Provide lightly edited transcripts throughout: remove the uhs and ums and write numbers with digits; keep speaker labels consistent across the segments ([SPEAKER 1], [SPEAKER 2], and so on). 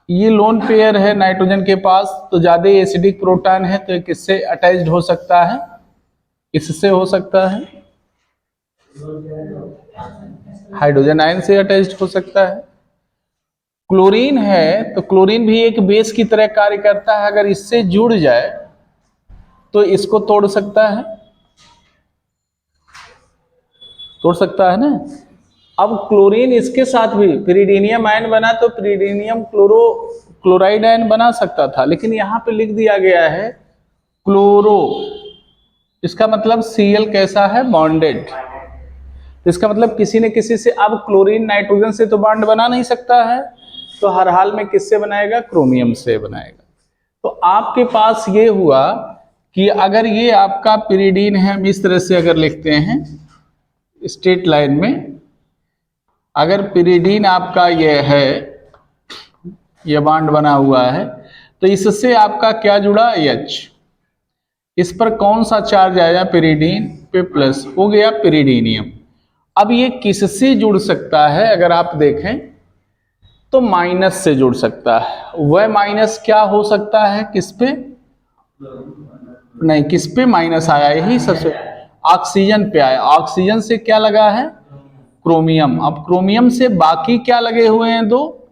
[SPEAKER 1] ये lone pair है nitrogen के पास, तो ज्यादा एसिडिक प्रोटॉन है, तो ये किससे अटैच्ड हो सकता है? इससे हो सकता है, हाइड्रोजन आयन से अटैच्ड हो सकता है। क्लोरीन है तो क्लोरीन भी एक बेस की तरह कार्य करता है, अगर इससे जुड़ जाए तो इसको तोड़ सकता है, तोड़ सकता है ना। अब क्लोरीन इसके साथ भी पिरिडीनियम आयन बना तो पिरिडीनियम क्लोराइड आयन बना सकता था, लेकिन यहां पे लिख दिया गया है क्लोरो, इसका मतलब Cl कैसा है? बॉन्डेड। तो इसका मतलब किसी न किसी से, अब क्लोरीन नाइट्रोजन से तो बॉन्ड बना नहीं सकता है, तो हर हाल में किससे बनाएगा? क्रोमियम से बनाएगा। तो आपके पास ये हुआ कि अगर ये आपका पिरिडीन है, हम इस तरह से अगर लिखते हैं स्ट्रेट लाइन में, अगर पिरिडीन आपका ये है, ये बॉन्ड बना हुआ है, तो इससे आपका क्या जुड़ा? H। इस पर कौन सा चार्ज आया? पिरिडीन पे प्लस, हो गया पिरिडीनियम। अब ये किससे जुड़ सकता है? अगर आप देखें तो माइनस से जुड़ सकता है। वह माइनस क्या हो सकता है? किस पे? नहीं, किस पे माइनस आया? यही सबसे, ऑक्सीजन पे आया। ऑक्सीजन से क्या लगा है? क्रोमियम। अब क्रोमियम से बाकी क्या लगे हुए हैं? दो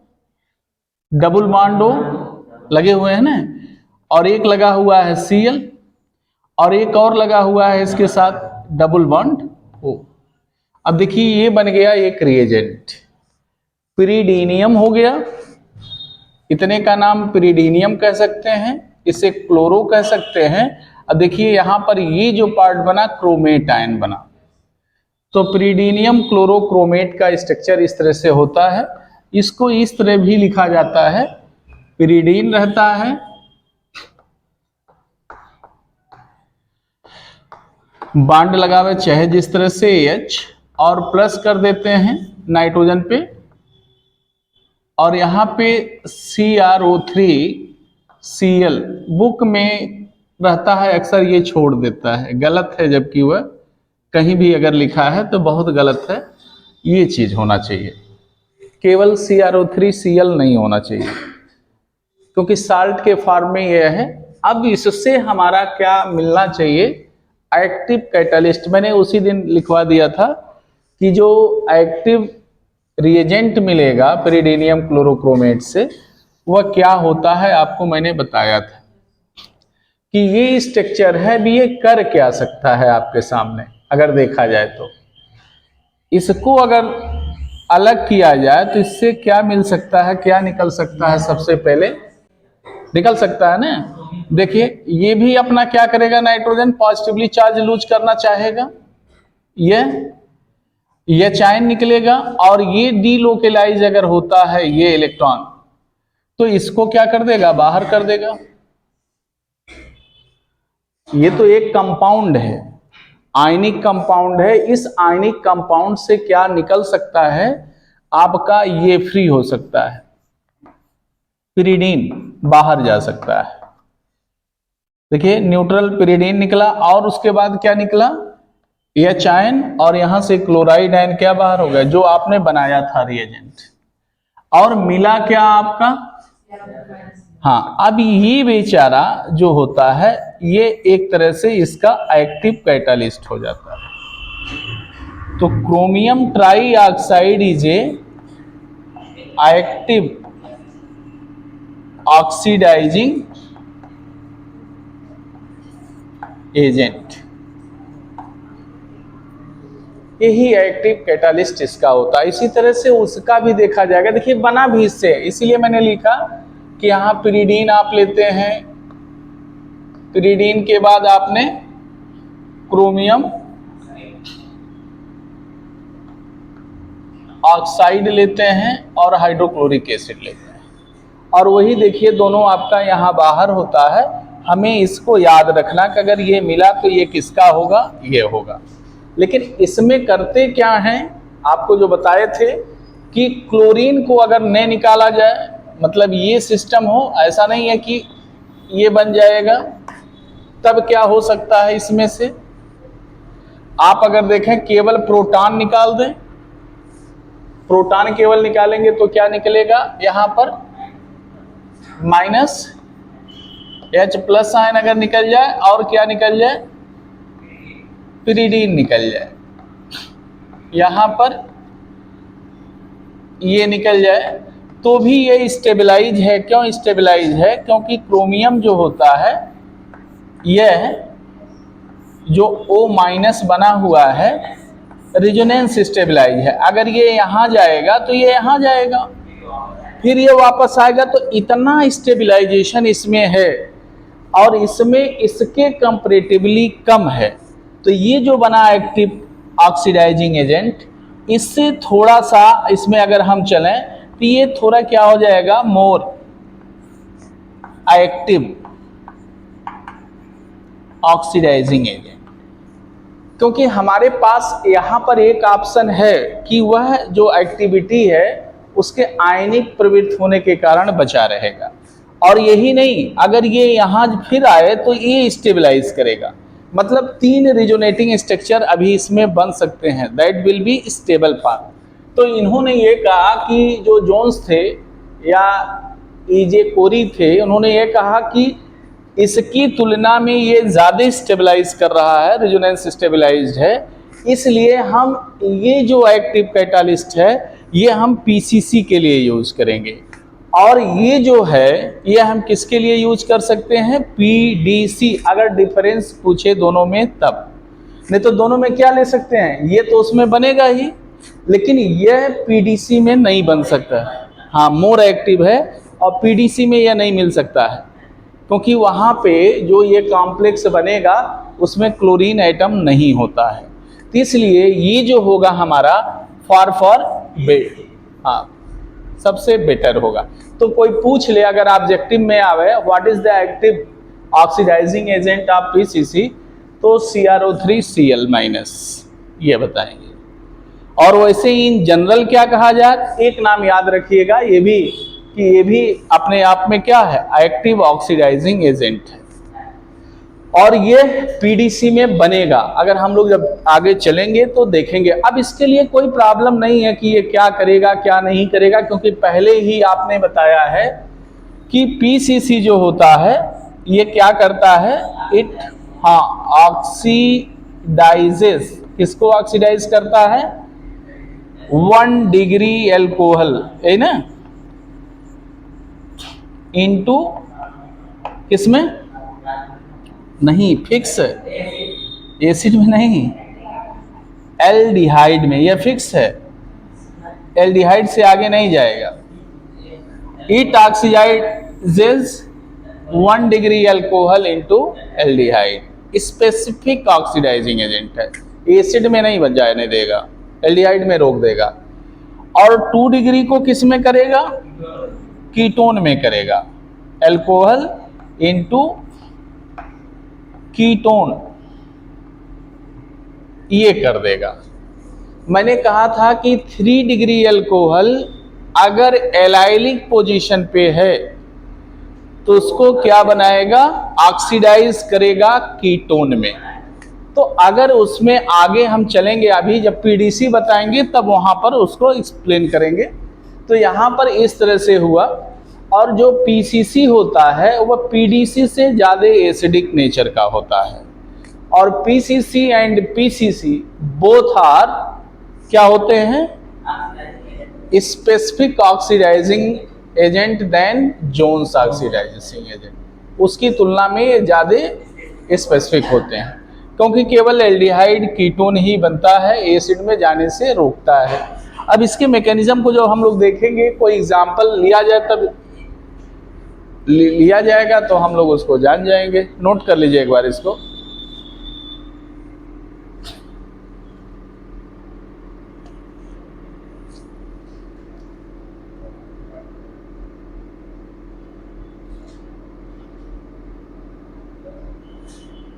[SPEAKER 1] डबल बॉन्ड लगे हुए हैं ना, और एक लगा हुआ है Cl, और एक और लगा हुआ है इसके साथ डबल बॉन्ड O। अब देखिए ये बन गया एक रिएजेंट, पिरिडीनियम हो गया। इतने का नाम पिरिडीनियम कह सकते हैं, इसे क्लोरो कह सकते हैं। अब देखिए यहां पर ये जो पार्ट बना, क्रोमेट आयन बना। तो पिरिडीनियम क्लोरोक्रोमेट का स्ट्रक्चर इस तरह से होता है। इसको इस तरह भी लिखा जाता है, पिरिडीन रहता है, बॉन्ड लगावे चाहे जिस तरह से H, और प्लस कर देते हैं नाइट्रोजन पे, और यहाँ पे CrO3Cl बुक में रहता है अक्सर, ये छोड़ देता है, गलत है, जबकि वह कहीं भी अगर लिखा है तो बहुत गलत है। ये चीज होना चाहिए, केवल CrO3Cl नहीं होना चाहिए, क्योंकि साल्ट के फॉर्म में यह है। अब इससे हमारा क्या मिलना चाहिए? Active catalyst. मैंने उसी दिन लिखवा दिया था कि जो एक्टिव रिएजेंट मिलेगा पिरिडीनियम क्लोरोक्रोमेट से, वह क्या होता है, आपको मैंने बताया था कि ये स्ट्रक्चर है भी। ये कर क्या सकता है आपके सामने अगर देखा जाए तो, इसको अगर अलग किया जाए तो इससे क्या मिल सकता है, क्या निकल सकता है? सबसे पहले निकल सकता है ना, देखिए ये भी अपना क्या करेगा, नाइट्रोजन पॉजिटिवली चार्ज लूज करना चाहेगा, ये चायन निकलेगा, और ये डीलोकेलाइज अगर होता है ये इलेक्ट्रॉन, तो इसको क्या कर देगा? बाहर कर देगा। ये तो एक कंपाउंड है, आयनिक कंपाउंड है। इस आयनिक कंपाउंड से क्या निकल सकता है आपका? ये फ्री हो सकता है, पिरिडीन बाहर जा सकता है। देखिए न्यूट्रल पिरिडीन निकला, और उसके बाद क्या निकला? H आयन, और यहां से क्लोराइड आयन क्या बाहर हो गया, जो आपने बनाया था रिएजेंट। और मिला क्या आपका? हाँ, अब ये बेचारा जो होता है, ये एक तरह से इसका एक्टिव कैटालिस्ट हो जाता है। तो chromium trioxide is a active oxidising agent, यही एक्टिव कैटालिस्ट इसका होता है। इसी तरह से उसका भी देखा जाएगा। देखिए बना भी इससे, इसीलिए मैंने लिखा कि यहाँ पिरिडीन आप लेते हैं, पिरिडीन के बाद आपने क्रोमियम ऑक्साइड लेते हैं और हाइड्रोक्लोरिक एसिड लेते हैं, और वही देखिए दोनों आपका यहाँ बाहर होता है। हमें इसको याद रखना कि अगर ये मिला तो ये किसका होगा? ये होगा। लेकिन इसमें करते क्या हैं, आपको जो बताए थे कि क्लोरीन को अगर नहीं निकाला जाए, मतलब ये सिस्टम हो, ऐसा नहीं है कि ये बन जाएगा, तब क्या हो सकता है इसमें से? आप अगर देखें केवल प्रोटॉन निकाल दें, प्रोटॉन केवल निकालेंगे तो क्या निकलेगा? यहाँ पर माइनस H प्लस आयन अगर निकल जाए और क्या निकल जाए, पिरिडीन निकल जाए, यहाँ पर ये निकल जाए तो भी ये स्टेबलाइज है। क्यों स्टेबलाइज है? क्योंकि क्रोमियम जो होता है यह जो O माइनस बना हुआ है रेजोनेंस स्टेबलाइज है। अगर ये यहाँ जाएगा तो ये यहाँ जाएगा, फिर ये वापस आएगा, तो इतना स्टेबलाइजेशन इसमें है और इसमें इसके कंपैरेटिवली कम है। तो ये जो बना एक्टिव ऑक्सीडाइजिंग एजेंट, इससे थोड़ा सा इसमें अगर हम चलें तो ये थोड़ा क्या हो जाएगा, मोर एक्टिव ऑक्सीडाइजिंग एजेंट। क्योंकि हमारे पास यहाँ पर एक ऑप्शन है कि वह जो एक्टिविटी है उसके आयनिक प्रवृत्त होने के कारण बचा रहेगा, और यही नहीं, अगर ये यहाँ फिर आए तो ये स्टेबलाइज करेगा। मतलब 3 रिजोनेटिंग स्ट्रक्चर अभी इसमें बन सकते हैं, that will be stable part. तो इन्होंने ये कहा कि जो जोन्स थे या ईजे कोरी थे, उन्होंने ये कहा कि इसकी तुलना में ये ज़्यादा स्टेबलाइज कर रहा है, रेजोनेंस स्टेबलाइज्ड है, इसलिए हम ये जो एक्टिव कैटालिस्ट है ये हम पीसीसी के लिए यूज़ करेंगे, और ये जो है ये हम किसके लिए यूज कर सकते हैं, पीडीसी। अगर डिफरेंस पूछे दोनों में तब, नहीं तो दोनों में क्या ले सकते हैं, ये तो उसमें बनेगा ही, लेकिन यह पीडीसी में नहीं बन सकता। हाँ, मोर एक्टिव है और पीडीसी में यह नहीं मिल सकता है, क्योंकि वहाँ पे जो ये कॉम्प्लेक्स बनेगा उसमें क्लोरीन एटम नहीं होता है। तो इसलिए ये जो होगा हमारा फॉर बेट, हाँ, सबसे बेटर होगा। तो कोई पूछ ले अगर ऑब्जेक्टिव में आवे what is the active oxidising agent of PCC, तो CrO3Cl माइनस ये बताएंगे। और वैसे ही इन जनरल क्या कहा जाए, एक नाम याद रखिएगा ये भी, कि ये भी अपने आप में क्या है, एक्टिव ऑक्सीडाइजिंग एजेंट है, और ये पीडीसी में बनेगा। अगर हम लोग जब आगे चलेंगे तो देखेंगे। अब इसके लिए कोई प्रॉब्लम नहीं है कि ये क्या करेगा क्या नहीं करेगा, क्योंकि पहले ही आपने बताया है कि पीसीसी जो होता है ये क्या करता है, इट ऑक्सीडाइजेस, किसको ऑक्सीडाइज करता है, 1 डिग्री एल्कोहल है ना, इनटू किसमें, नहीं फिक्स, एसिड में नहीं, एल्डिहाइड में, यह फिक्स है, एल्डिहाइड से आगे नहीं जाएगा। It oxidises 1 degree alcohol into aldehyde, specific oxidising agent है, एसिड में नहीं बन जाने देगा, एल्डिहाइड में रोक देगा। और 2 डिग्री को किस में करेगा, कीटोन में करेगा, अल्कोहल इनटू कीटोन, ये कर देगा। मैंने कहा था कि 3 डिग्री अल्कोहल अगर एलाइलिक पोजीशन पे है तो उसको क्या बनाएगा, ऑक्सीडाइज करेगा कीटोन में। तो अगर उसमें आगे हम चलेंगे, अभी जब पीडीसी बताएंगे तब वहां पर उसको एक्सप्लेन करेंगे। तो यहाँ पर इस तरह से हुआ, और जो पीसीसी होता है वह पीडीसी से ज़्यादा एसिडिक नेचर का होता है, और PCC and PCC both are क्या होते हैं, specific oxidising agent then Jones oxidising agent, उसकी तुलना में ये ज़्यादा स्पेसिफिक होते हैं, क्योंकि केवल एल्डिहाइड कीटोन ही बनता है, एसिड में जाने से रोकता है। अब इसके मैकेनिज्म को जो हम लोग देखेंगे, कोई एग्जाम्पल लिया जाए तब लिया जाएगा तो हम लोग उसको जान जाएंगे। नोट कर लीजिए एक बार इसको।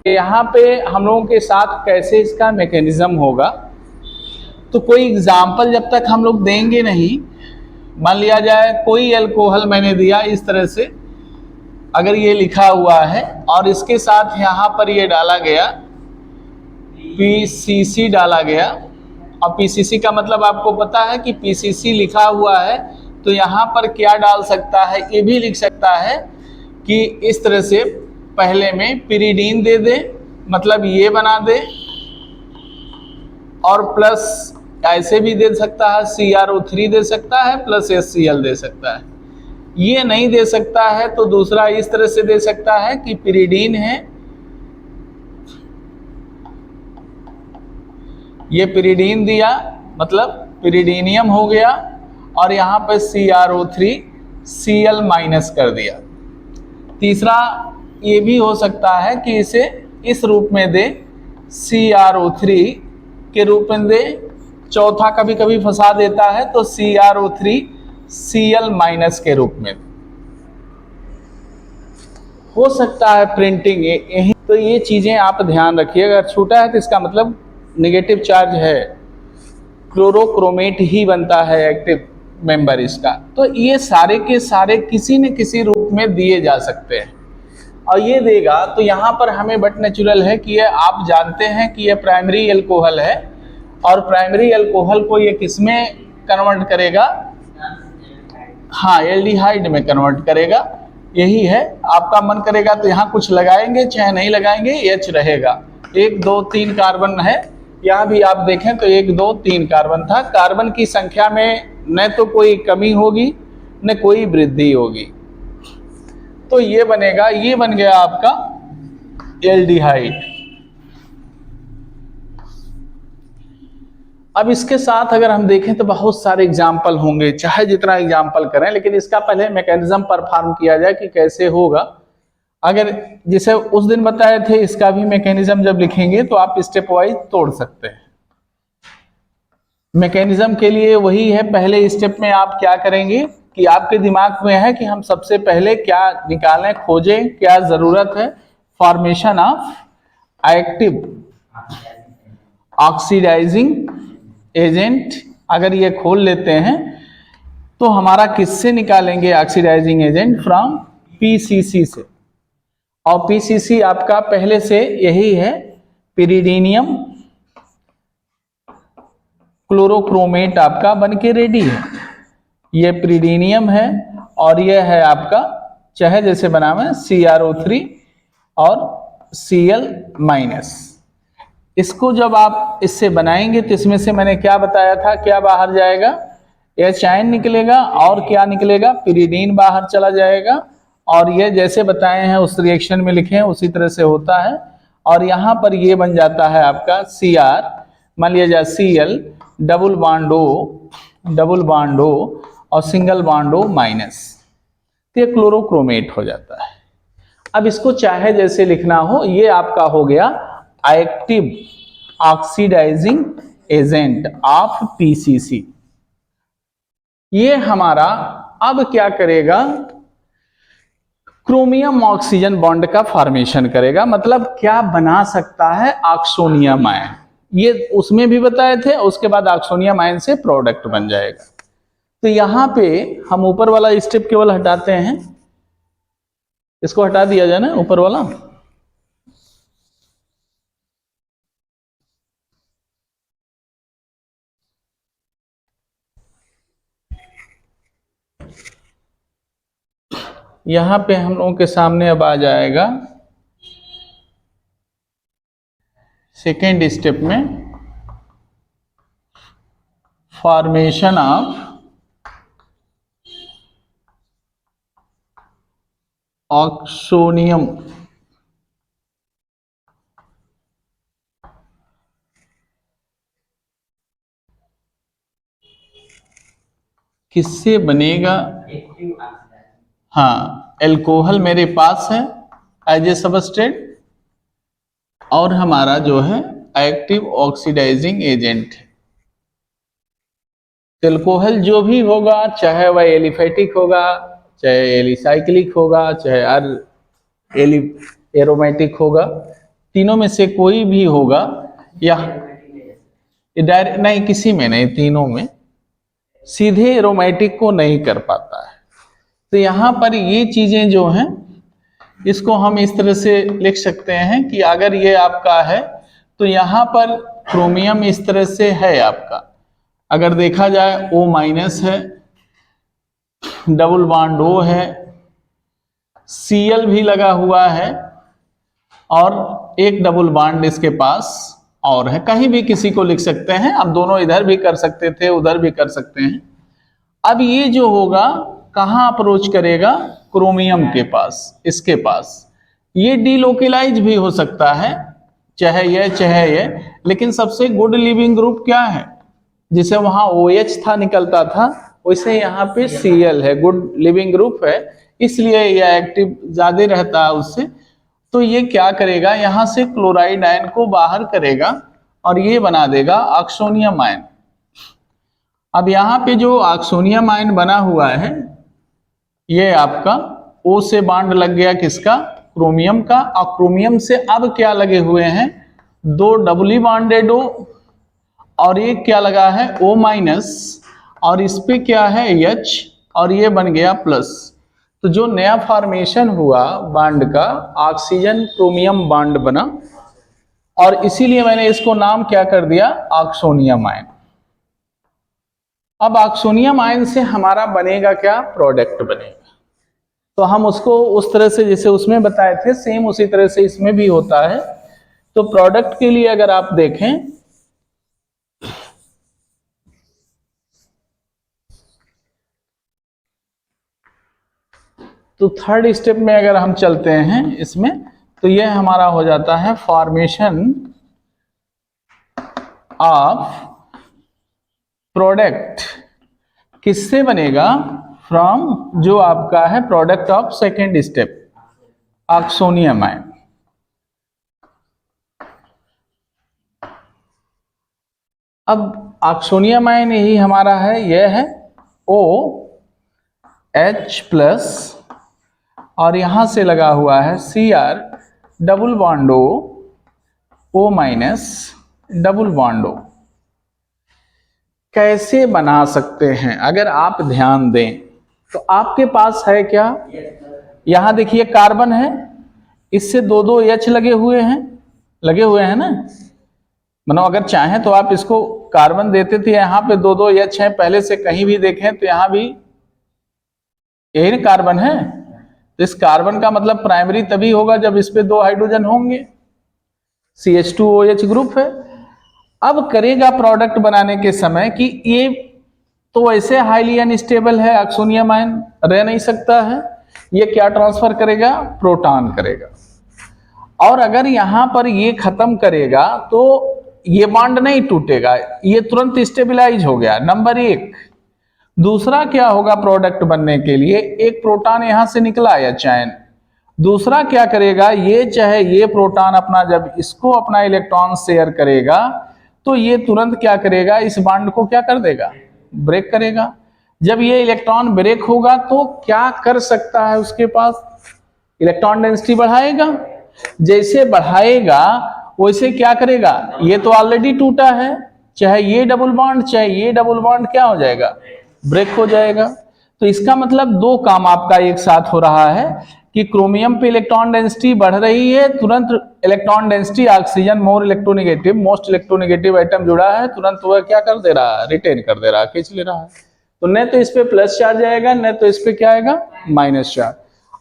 [SPEAKER 1] यहाँ पे हम लोगों के साथ कैसे इसका मैकेनिज्म होगा, तो कोई एग्जाम्पल जब तक हम लोग देंगे नहीं, मान लिया जाए कोई अल्कोहल मैंने दिया इस तरह से, अगर ये लिखा हुआ है और इसके साथ यहाँ पर ये डाला गया पीसीसी डाला गया, और पीसीसी का मतलब आपको पता है कि पीसीसी लिखा हुआ है तो यहाँ पर क्या डाल सकता है, ये भी लिख सकता है कि इस तरह से पहले में पिरिडीन दे दे, मतलब ये बना दे, और प्लस ऐसे भी दे सकता है, CrO3 दे सकता है प्लस HCl दे सकता है। ये नहीं दे सकता है तो दूसरा इस तरह से दे सकता है कि पिरिडीन है, ये पिरिडीन दिया मतलब पिरिडीनियम हो गया, और यहाँ पर CrO3 Cl माइनस कर दिया। तीसरा ये भी हो सकता है कि इसे इस रूप में दे, CrO3 के रूप में दे। चौथा कभी कभी फंसा देता है तो CrO3 Cl माइनस के रूप में हो सकता है प्रिंटिंग यही। तो ये चीजें आप ध्यान रखिए, अगर छूटा है तो इसका मतलब नेगेटिव चार्ज है, क्लोरोक्रोमेट ही बनता है एक्टिव मेंबर इसका। तो ये सारे के सारे किसी न किसी रूप में दिए जा सकते हैं, और ये देगा तो यहाँ पर हमें बट नेचुरल है कि ये आप जानते हैं कि ये प्राइमरी अल्कोहल है, और प्राइमरी अल्कोहल को ये किस में कन्वर्ट करेगा, हाँ एल्डिहाइड में कन्वर्ट करेगा। यही है, आपका मन करेगा तो यहाँ कुछ लगाएंगे, चाहे नहीं लगाएंगे H रहेगा। 1 2 3 कार्बन है, यहाँ भी आप देखें तो 1 2 3 कार्बन था। कार्बन की संख्या में न तो कोई कमी होगी न कोई वृद्धि होगी, तो ये बनेगा, ये बन गया आपका एल्डिहाइड। अब इसके साथ अगर हम देखें तो बहुत सारे एग्जाम्पल होंगे, चाहे जितना एग्जाम्पल करें, लेकिन इसका पहले मैकेनिज्म परफॉर्म किया जाए कि कैसे होगा। अगर जिसे उस दिन बताए थे इसका भी मैकेनिज्म जब लिखेंगे तो आप स्टेप वाइज तोड़ सकते हैं। मैकेनिज्म के लिए वही है, पहले स्टेप में आप क्या करेंगे कि आपके दिमाग में है कि हम सबसे पहले क्या निकालें, खोजें, क्या जरूरत है, formation of active oxidising agent. अगर ये खोल लेते हैं तो हमारा किससे निकालेंगे ऑक्सीडाइजिंग एजेंट, फ्रॉम PCC से, और PCC आपका पहले से यही है, पिरिडीनियम क्लोरोक्रोमेट आपका बन के रेडी है। ये पिरिडीनियम है और ये है आपका, चाहे जैसे बनावे CrO3 और Cl माइनस। इसको जब आप इससे बनाएंगे तो इसमें से मैंने क्या बताया था, क्या बाहर जाएगा, H निकलेगा, और क्या निकलेगा, पिरिडीन बाहर चला जाएगा। और ये जैसे बताए हैं उस रिएक्शन में लिखे हैं उसी तरह से होता है, और यहाँ पर ये बन जाता है आपका Cr, मान लिया जाए Cl, डबल बॉन्ड O और सिंगल बॉन्ड O माइनस, तो ये क्लोरोक्रोमेट हो जाता है। अब इसको चाहे जैसे लिखना हो, ये आपका हो गया active oxidising agent of PCC। ये हमारा अब क्या करेगा, क्रोमियम ऑक्सीजन बॉन्ड का फॉर्मेशन करेगा, मतलब क्या बना सकता है, ऑक्सोनियम आयन। ये उसमें भी बताए थे, उसके बाद ऑक्सोनियम आयन से प्रोडक्ट बन जाएगा। तो यहाँ पे हम ऊपर वाला स्टेप केवल हटाते हैं, इसको हटा दिया जाए ना ऊपर वाला। यहाँ पे हम लोगों के सामने अब आ जाएगा सेकेंड स्टेप में फॉर्मेशन ऑफ ऑक्सोनियम। किससे बनेगा, हाँ एल्कोहल मेरे पास है एज ए सबस्ट्रेट, और हमारा जो है एक्टिव ऑक्सीडाइजिंग एजेंट है। एल्कोहल जो भी होगा, चाहे वह एलिफेटिक होगा, चाहे एलिसाइक्लिक होगा, चाहे एरोमेटिक होगा, तीनों में से कोई भी होगा, या डायरेक्ट नहीं, किसी में नहीं, तीनों में सीधे एरोमेटिक को नहीं कर पाता है। तो यहाँ पर ये चीजें जो हैं, इसको हम इस तरह से लिख सकते हैं कि अगर ये आपका है तो यहाँ पर क्रोमियम इस तरह से है आपका, अगर देखा जाए O माइनस है, डबल बॉन्ड O है, Cl भी लगा हुआ है और एक डबल बॉन्ड इसके पास और है। कहीं भी किसी को लिख सकते हैं, अब दोनों इधर भी कर सकते थे, उधर भी कर सकते हैं। अब ये जो होगा कहाँ अप्रोच करेगा? क्रोमियम के पास, इसके पास। ये डीलोकेलाइज भी हो सकता है, चाहे ये, लेकिन सबसे गुड लिविंग ग्रुप क्या है? जिसे वहां OH था निकलता था, वैसे यहाँ पे Cl है, गुड लिविंग ग्रुप है, इसलिए यह एक्टिव ज्यादा रहता है उससे। तो ये क्या करेगा, यहां से क्लोराइड आयन को बाहर करेगा और ये बना देगा ऑक्सोनियम आयन। अब यहाँ पे जो ऑक्सोनियम आयन बना हुआ है, ये आपका O से बॉन्ड लग गया किसका? क्रोमियम का। और क्रोमियम से अब क्या लगे हुए हैं? दो डबली बॉन्डेड O, और एक क्या लगा है? O-, और इस पे क्या है? H, और ये बन गया प्लस। तो जो नया फॉर्मेशन हुआ बॉन्ड का, ऑक्सीजन क्रोमियम बॉन्ड बना, और इसीलिए मैंने इसको नाम क्या कर दिया? Oxonium ion. अब ऑक्सोनियम आयन से हमारा बनेगा क्या? प्रोडक्ट बनेगा। तो हम उसको उस तरह से जैसे उसमें बताए थे, सेम उसी तरह से इसमें भी होता है। तो प्रोडक्ट के लिए अगर आप देखें तो थर्ड स्टेप में अगर हम चलते हैं इसमें, तो यह हमारा हो जाता है फॉर्मेशन ऑफ प्रोडक्ट। किससे बनेगा? फ्रॉम जो आपका है product of second step, oxonium ion. अब ऑक्सोनियम आयन यही हमारा है, यह है OH+, और यहां से लगा हुआ है Cr, double bond O-, double bond O। कैसे बना सकते हैं? अगर आप ध्यान दें तो आपके पास है क्या? यहां देखिए कार्बन है, इससे दो दो H लगे हुए हैं ना। मतलब अगर चाहें तो आप इसको कार्बन देते थे, यहाँ पे दो दो H हैं, पहले से कहीं भी देखें तो यहाँ भी यही कार्बन है। तो इस कार्बन का मतलब प्राइमरी तभी होगा जब इस पे दो हाइड्रोजन होंगे, CH2OH ग्रुप है। अब करेगा प्रोडक्ट बनाने के समय कि ये तो वैसे हाईली अनस्टेबल है, ऑक्सोनियम आयन रह नहीं सकता है, ये क्या ट्रांसफर करेगा? प्रोटॉन करेगा। और अगर यहां पर ये खत्म करेगा तो ये बॉन्ड नहीं टूटेगा, ये तुरंत स्टेबलाइज हो गया, नंबर एक। दूसरा क्या होगा प्रोडक्ट बनने के लिए? एक प्रोटॉन यहां से निकला या चैन, दूसरा क्या करेगा? ये चाहे ये प्रोटॉन अपना जब इसको अपना इलेक्ट्रॉन शेयर करेगा तो ये तुरंत क्या करेगा? इस बॉन्ड को क्या कर देगा? ब्रेक करेगा। जब ये इलेक्ट्रॉन ब्रेक होगा तो क्या कर सकता है उसके पास? इलेक्ट्रॉन डेंसिटी बढ़ाएगा। जैसे बढ़ाएगा वैसे क्या करेगा? ये तो ऑलरेडी टूटा है, चाहे ये डबल बॉन्ड चाहे ये डबल बॉन्ड क्या हो जाएगा? ब्रेक हो जाएगा। तो इसका मतलब दो काम आपका एक साथ हो रहा है कि क्रोमियम पे इलेक्ट्रॉन डेंसिटी बढ़ रही है, तुरंत electron density oxygen more electronegative, most electronegative item जुड़ा है, तुरंत वह क्या कर दे रहा है? रिटेन कर दे रहा है, खींच ले रहा है। तो न तो इस पे प्लस चार्ज आएगा, न तो इस पे क्या आएगा? Minus charge.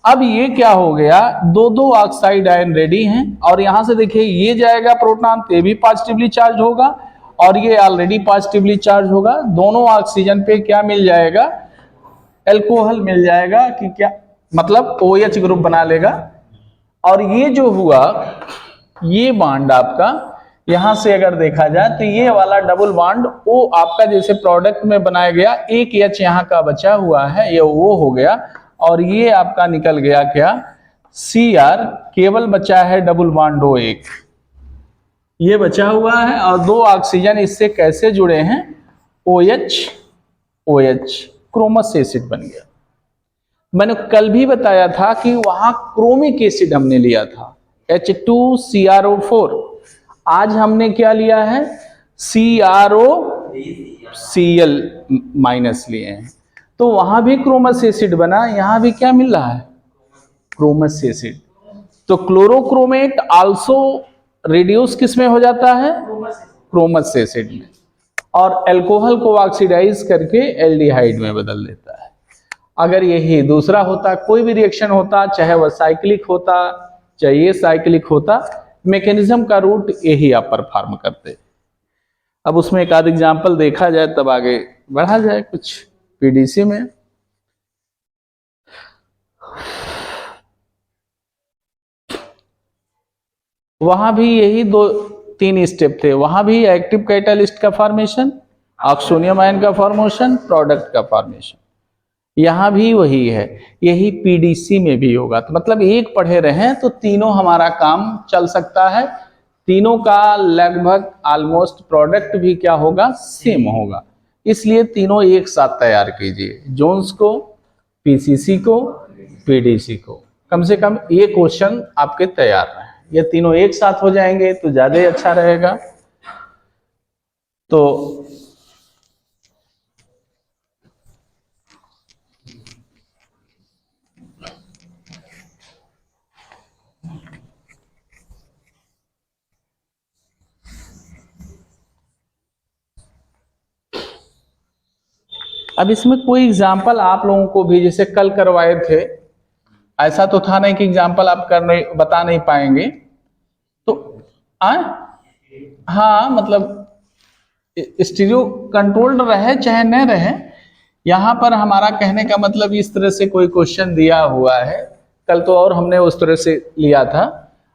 [SPEAKER 1] अब ये क्या हो गया? दो दो ऑक्साइड आयन रेडी हैं, और यहां से देखिए ये जाएगा प्रोटॉन, तो ये भी पॉजिटिवली चार्ज होगा, और ये ऑलरेडी पॉजिटिवली चार्ज होगा। दोनों ऑक्सीजन पे क्या मिल जाएगा? एल्कोहल मिल जाएगा, कि क्या मतलब OH ग्रुप बना लेगा। और ये जो हुआ, ये बॉन्ड आपका यहां से अगर देखा जाए तो ये वाला डबल बॉन्ड O आपका जैसे प्रोडक्ट में बनाया गया, एक H यहाँ का बचा हुआ है, ये O हो गया, और ये आपका निकल गया क्या? Cr, केवल बचा है डबल बॉन्ड O एक, ये बचा हुआ है, और दो ऑक्सीजन इससे कैसे जुड़े हैं? OH, क्रोमस एसिड बन गया। मैंने कल भी बताया था कि वहां क्रोमिक एसिड हमने लिया था, H2CrO4। आज हमने क्या लिया है? CrOCl- लिए हैं। तो वहां भी क्रोमस एसिड बना, यहां भी क्या मिल रहा है? क्रोमस एसिड। तो क्लोरोक्रोमेट आल्सो रिड्यूस किस में हो जाता है? क्रोमस एसिड में, और अल्कोहल को ऑक्सीडाइज करके एल्डिहाइड में बदल देता है। अगर यही दूसरा होता, कोई भी रिएक्शन होता, चाहे वह साइक्लिक होता चाहे ये साइक्लिक होता, मैकेनिज्म का रूट यही आप परफॉर्म करते। अब उसमें एक आध एग्जाम्पल देखा जाए तब आगे बढ़ा जाए कुछ पीडीसी में। वहां भी यही 2-3 स्टेप थे, वहां भी एक्टिव कैटालिस्ट का फॉर्मेशन, ऑक्सोनियम आयन का फॉर्मेशन, प्रोडक्ट का फॉर्मेशन, यहां भी वही है, यही पीडीसी में भी होगा। तो मतलब एक पढ़े रहें तो तीनों हमारा काम चल सकता है, तीनों का लगभग ऑलमोस्ट प्रोडक्ट भी क्या होगा, सेम होगा। इसलिए तीनों एक साथ तैयार कीजिए, जोन्स को, पीसीसी को, पीडीसी को, कम से कम ये क्वेश्चन आपके तैयार रहे। ये तीनों एक साथ हो जाएंगे तो ज्यादा ही अच्छा रहेगा। तो अब इसमें कोई एग्जाम्पल आप लोगों को भी जैसे कल करवाए थे, ऐसा तो था नहीं कि एग्जाम्पल आप बता नहीं पाएंगे तो हाँ, मतलब स्टीरियो कंट्रोल्ड रहे चाहे न रहे, यहाँ पर हमारा कहने का मतलब इस तरह से कोई क्वेश्चन दिया हुआ है, कल तो और हमने उस तरह से लिया था,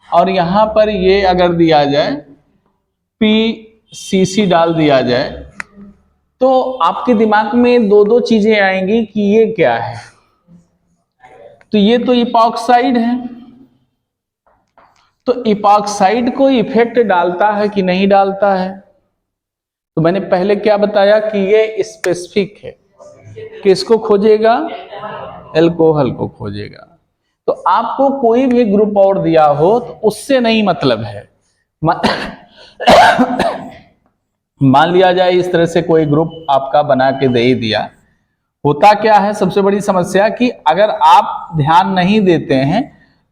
[SPEAKER 1] और यहाँ पर ये अगर दिया जाए पीसीसी डाल दिया जाए तो आपके दिमाग में दो दो चीजें आएंगी कि ये क्या है। तो ये तो इपॉक्साइड है, तो इपॉक्साइड को इफेक्ट डालता है कि नहीं डालता है। तो मैंने पहले क्या बताया कि ये स्पेसिफिक है, किसको खोजेगा, एल्कोहल को खोजेगा। तो आपको कोई भी ग्रुप और दिया हो तो उससे नहीं मतलब है। मान लिया जाए इस तरह से कोई ग्रुप आपका बना के दे ही दिया, होता क्या है सबसे बड़ी समस्या कि अगर आप ध्यान नहीं देते हैं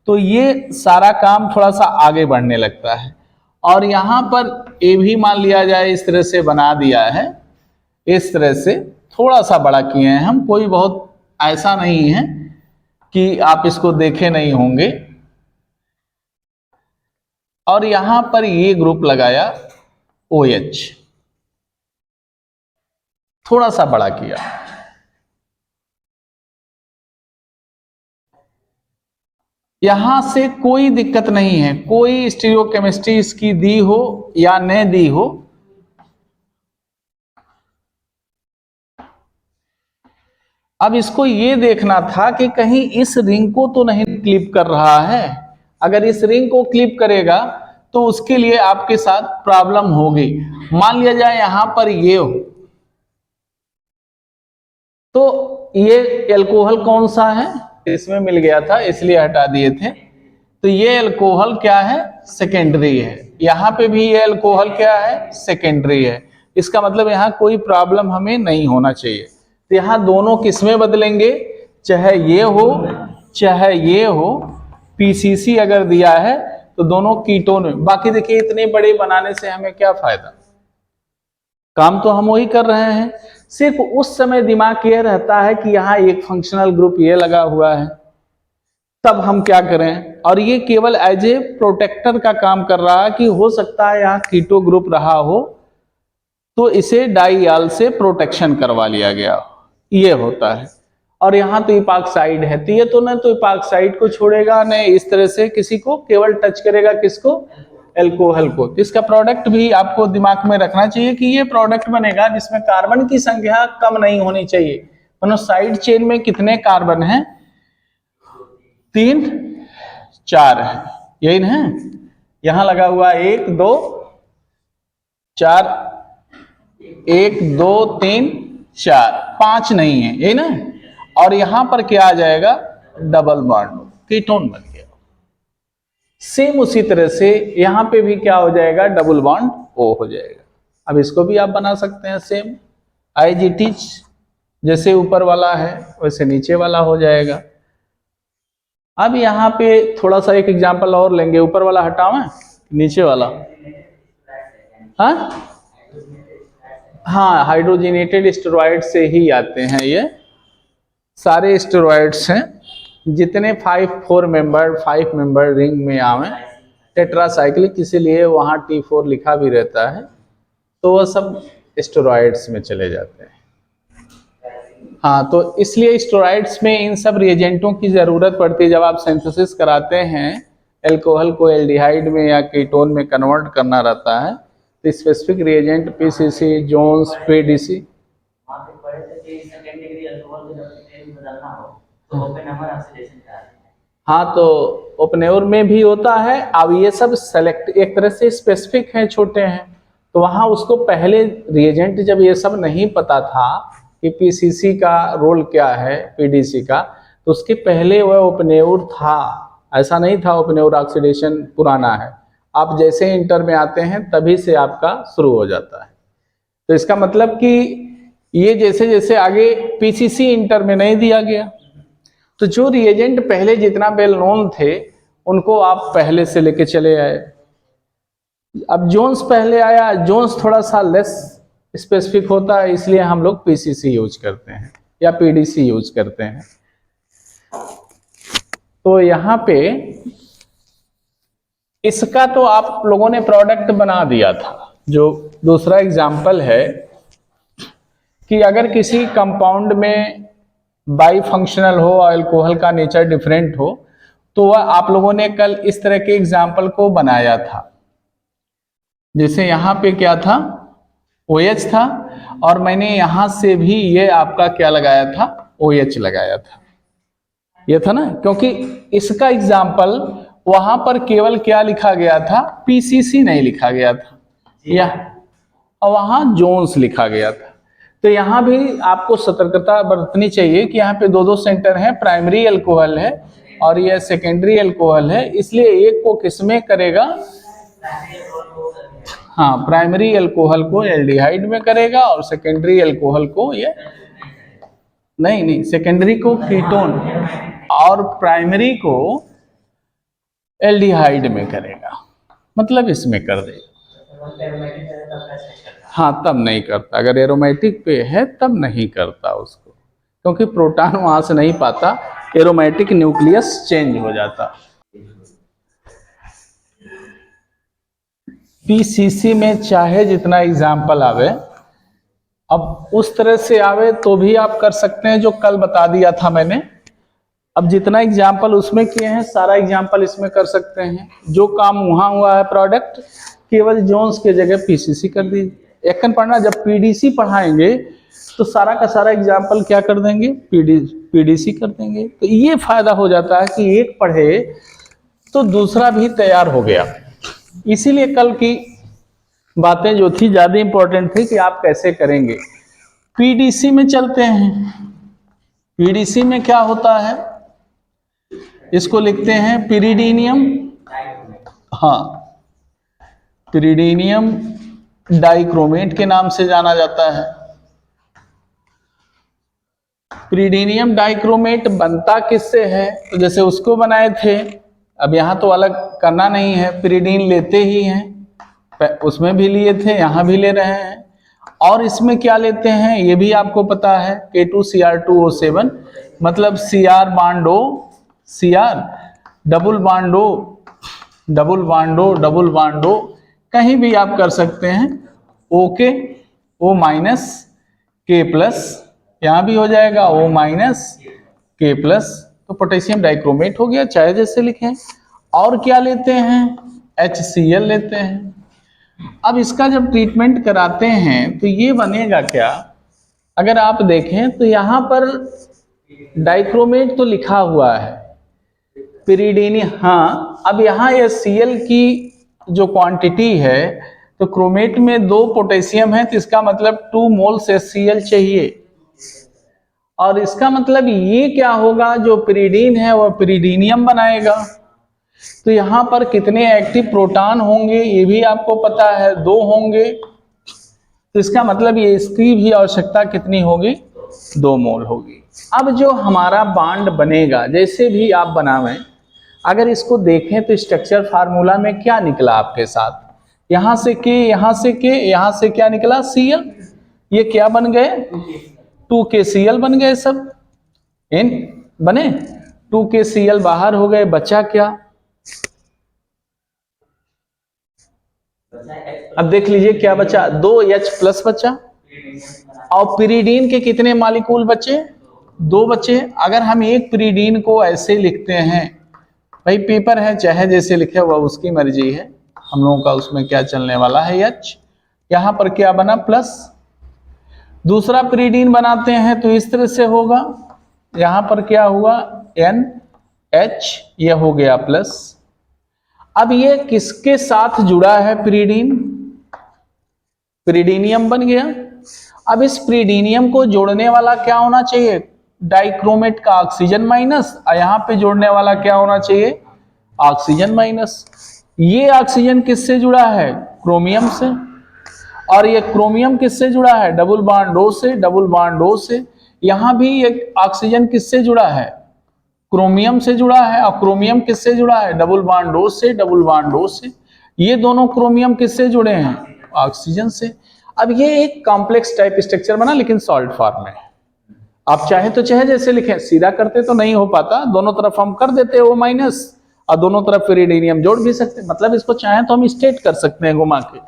[SPEAKER 1] तो ये सारा काम थोड़ा सा आगे बढ़ने लगता है। और यहाँ पर ये भी मान लिया जाए इस तरह से बना दिया है, इस तरह से थोड़ा सा बड़ा किए हैं हम, कोई बहुत ऐसा नहीं है कि आप इसको देखे नहीं होंगे। और यहाँ पर ये ग्रुप लगाया OH, थोड़ा सा बड़ा किया, यहां से कोई दिक्कत नहीं है, कोई स्टीरियोकेमिस्ट्री इसकी दी हो या न दी हो, अब इसको ये देखना था कि कहीं इस रिंग को तो नहीं क्लिप कर रहा है। अगर इस रिंग को क्लिप करेगा तो उसके लिए आपके साथ प्रॉब्लम होगी। मान लिया जाए यहां पर ये हो, तो ये एल्कोहल कौन सा है, इसमें मिल गया था इसलिए हटा दिए थे। तो ये अल्कोहल क्या है, सेकेंडरी है। यहाँ पे भी ये अल्कोहल क्या है, सेकेंडरी है। इसका मतलब यहाँ कोई प्रॉब्लम हमें नहीं होना चाहिए। तो यहाँ दोनों किसमें बदलेंगे, चाहे ये हो चाहे ये हो, पीसीसी अगर दिया है तो दोनों कीटोन में। बाकी देखिए इतने बड़े बनाने से हमें क्या फायदा, काम तो हम वही कर रहे हैं, सिर्फ उस समय दिमाग ये रहता है कि यहाँ एक फंक्शनल ग्रुप ये लगा हुआ है, तब हम क्या करें। और ये केवल एज ए प्रोटेक्टर का काम कर रहा है कि हो सकता है यहाँ कीटो ग्रुप रहा हो तो इसे डाइयाल से प्रोटेक्शन करवा लिया गया, ये होता है। और यहाँ तो इपॉक्साइड है, तो ये तो ना तो इपॉक्साइड को छोड़ेगा न इस तरह से किसी को, केवल टच करेगा किसको, एल्कोहल को। तो इसका प्रोडक्ट भी आपको दिमाग में रखना चाहिए कि ये प्रोडक्ट बनेगा जिसमें कार्बन की संख्या कम नहीं होनी चाहिए। मतलब साइड चेन में कितने कार्बन हैं, 3 4 है, यही ना, यहां लगा हुआ 1 2 4, 1 2 3 4 5 नहीं है, यही ना। और यहां पर क्या आ जाएगा, डबल बॉन्ड, कीटोन बन गया। सेम उसी तरह से यहां पे भी क्या हो जाएगा, डबल बॉन्ड O हो जाएगा। अब इसको भी आप बना सकते हैं सेम एज इट इज, जैसे ऊपर वाला है वैसे नीचे वाला हो जाएगा। अब यहाँ पे थोड़ा सा एक एग्जांपल और लेंगे, ऊपर वाला हटावें नीचे वाला, हाँ हाइड्रोजनेटेड स्टेरॉइड से ही आते हैं ये सारे स्टेरॉइड्स हैं जितने 5 मेंबर रिंग में आवे टेट्रासाइक्लिक, इसीलिए वहाँ T4 लिखा भी रहता है, तो वह सब स्टेरॉइड्स में चले जाते हैं। हाँ, तो इसलिए स्टेरॉइड्स में इन सब रिएजेंटों की ज़रूरत पड़ती है। जब आप सिंथेसिस कराते हैं एल्कोहल को एल्डिहाइड में या कीटोन में कन्वर्ट करना रहता है, तो specific reagent PCC, Jones, PDC. हाँ, तो ओपनेवर में भी होता है। अब ये सब सेलेक्ट एक तरह से स्पेसिफिक हैं, छोटे हैं, तो वहाँ उसको पहले रिएजेंट जब ये सब नहीं पता था कि पीसीसी का रोल क्या है, पीडीसी का, तो उसके पहले वह ओपनेवर था। ऐसा नहीं था ओपनेवर ऑक्सीडेशन पुराना है। आप जैसे इंटर में आते हैं तभी से आपका शुरू हो जाता है। तो इसका मतलब कि ये जैसे जैसे आगे पीसीसी इंटर में नहीं दिया गया, तो जो रिएजेंट पहले जितना वेल नोन थे उनको आप पहले से लेके चले आए। अब जोन्स पहले आया, जोन्स थोड़ा सा लेस स्पेसिफिक होता है, इसलिए हम लोग पीसीसी यूज करते हैं या पीडीसी यूज करते हैं। तो यहाँ पे इसका तो आप लोगों ने प्रोडक्ट बना दिया था। जो दूसरा एग्जाम्पल है कि अगर किसी कंपाउंड में बाई फंक्शनल हो और अल्कोहल का नेचर डिफरेंट हो, तो वह आप लोगों ने कल इस तरह के एग्जाम्पल को बनाया था। जैसे यहाँ पे क्या था, OH था, और मैंने यहाँ से भी ये आपका क्या लगाया था, OH लगाया था। ये था ना, क्योंकि इसका एग्जाम्पल वहां पर केवल क्या लिखा गया था, पीसीसी नहीं लिखा गया था, या वहां जोन्स लिखा गया था। तो यहाँ भी आपको सतर्कता बरतनी चाहिए कि यहाँ पे दो सेंटर हैं, प्राइमरी अल्कोहल है और यह सेकेंडरी अल्कोहल है, इसलिए एक को किसमें करेगा, हाँ, प्राइमरी अल्कोहल को एल्डिहाइड में करेगा और सेकेंडरी अल्कोहल को ये नहीं, सेकेंडरी को कीटोन और प्राइमरी को एल्डिहाइड में करेगा, मतलब इसमें कर देगा। हाँ, तब नहीं करता, अगर एरोमेटिक पे है तब नहीं करता उसको, क्योंकि प्रोटॉन वहां से नहीं पाता, एरोमेटिक न्यूक्लियस चेंज हो जाता। पीसीसी में चाहे जितना एग्जाम्पल आवे, अब उस तरह से आवे तो भी आप कर सकते हैं जो कल बता दिया था मैंने। अब जितना एग्जाम्पल उसमें किए हैं सारा एग्जाम्पल इसमें कर सकते हैं। जो काम वहां हुआ है प्रोडक्ट, केवल जोन्स के जगह पीसीसी कर दीजिए। एक पढ़ना, जब पीडीसी पढ़ाएंगे तो सारा का सारा एग्जाम्पल क्या कर देंगे, पीडीसी कर देंगे। तो ये फायदा हो जाता है कि एक पढ़े तो दूसरा भी तैयार हो गया। इसीलिए कल की बातें जो थी ज्यादा इंपॉर्टेंट थी कि आप कैसे करेंगे। पीडीसी में चलते हैं। पीडीसी में क्या होता है, इसको लिखते हैं पिरिडीनियम, हाँ, पिरिडीनियम डाइक्रोमेट के नाम से जाना जाता है। पिरिडीनियम डाइक्रोमेट बनता किससे है, तो जैसे उसको बनाए थे, अब यहाँ तो अलग करना नहीं है, पिरिडीन लेते ही हैं, उसमें भी लिए थे, यहाँ भी ले रहे हैं। और इसमें क्या लेते हैं ये भी आपको पता है, K2Cr2O7, मतलब Cr बांडो Cr, डबल बांडो डबल बांडो डबल बांडो, कहीं भी आप कर सकते हैं। Okay, O minus K plus, यहाँ भी हो जाएगा O माइनस K प्लस, तो पोटेशियम डाइक्रोमेट हो गया, चाहे जैसे लिखें। और क्या लेते हैं, HCl लेते हैं। अब इसका जब ट्रीटमेंट कराते हैं तो ये बनेगा क्या, अगर आप देखें तो यहाँ पर डाइक्रोमेट तो लिखा हुआ है, पिरिडीनियम, हाँ, अब यहाँ ये Cl की जो क्वांटिटी है, तो क्रोमेट में 2 पोटेशियम है, तो इसका मतलब 2 मोल्स HCl चाहिए। और इसका मतलब ये क्या होगा, जो पिरिडीन है वह पिरिडीनियम बनाएगा। तो यहाँ पर कितने एक्टिव प्रोटॉन होंगे ये भी आपको पता है, 2 होंगे। तो इसका मतलब ये इसकी भी आवश्यकता कितनी होगी, 2 मोल होगी। अब जो हमारा बांड बनेगा, जैसे भी आप बनावें, अगर इसको देखें तो स्ट्रक्चर फार्मूला में क्या निकला आपके साथ, यहाँ से के, यहाँ से के, यहाँ से क्या निकला, Cl, ये क्या बन गए, 2KCl बन गए सब। N बने, 2KCl बाहर हो गए, बचा क्या? अब देख लीजिए क्या बचा, 2H+ बचा। और पिरीडीन के कितने मॉलिक्यूल बचे? 2 बचे। अगर हम एक पिरीडीन को ऐसे लिखते हैं, भाई पेपर है चाहे जैसे लिखे वह उसकी मर्जी है, हम लोगों का उसमें क्या चलने वाला है, H यहां पर क्या बना प्लस। दूसरा पिरीडीन बनाते हैं तो इस तरह से होगा, यहां पर क्या हुआ NH, यह हो गया प्लस। अब ये किसके साथ जुड़ा है पिरीडीन? पिरीडीनियम बन गया। अब इस पिरीडीनियम को जोड़ने वाला क्या होना चाहिए? डाइक्रोमेट का ऑक्सीजन माइनस, और यहां पे जोड़ने वाला क्या होना चाहिए? Oxygen minus. ये ऑक्सीजन किससे जुड़ा है? क्रोमियम से। और ये क्रोमियम किससे जुड़ा है? डबल बॉन्ड O से, डबल बॉन्ड O से। यहां भी एक ऑक्सीजन किससे जुड़ा है? क्रोमियम से जुड़ा है। और क्रोमियम किससे जुड़ा है? डबल बॉन्ड O से, डबल बॉन्ड O से। ये दोनों क्रोमियम किससे जुड़े हैं? ऑक्सीजन से। अब ये एक कॉम्प्लेक्स टाइप स्ट्रक्चर बना, लेकिन सॉल्ट फॉर्म में। आप चाहे तो चाहे जैसे लिखें, सीधा करते तो नहीं हो पाता, दोनों तरफ हम कर देते O माइनस और दोनों तरफ पिरीडीनियम जोड़ भी सकते, मतलब इसको चाहे तो हम स्ट्रेट कर सकते हैं घुमा के।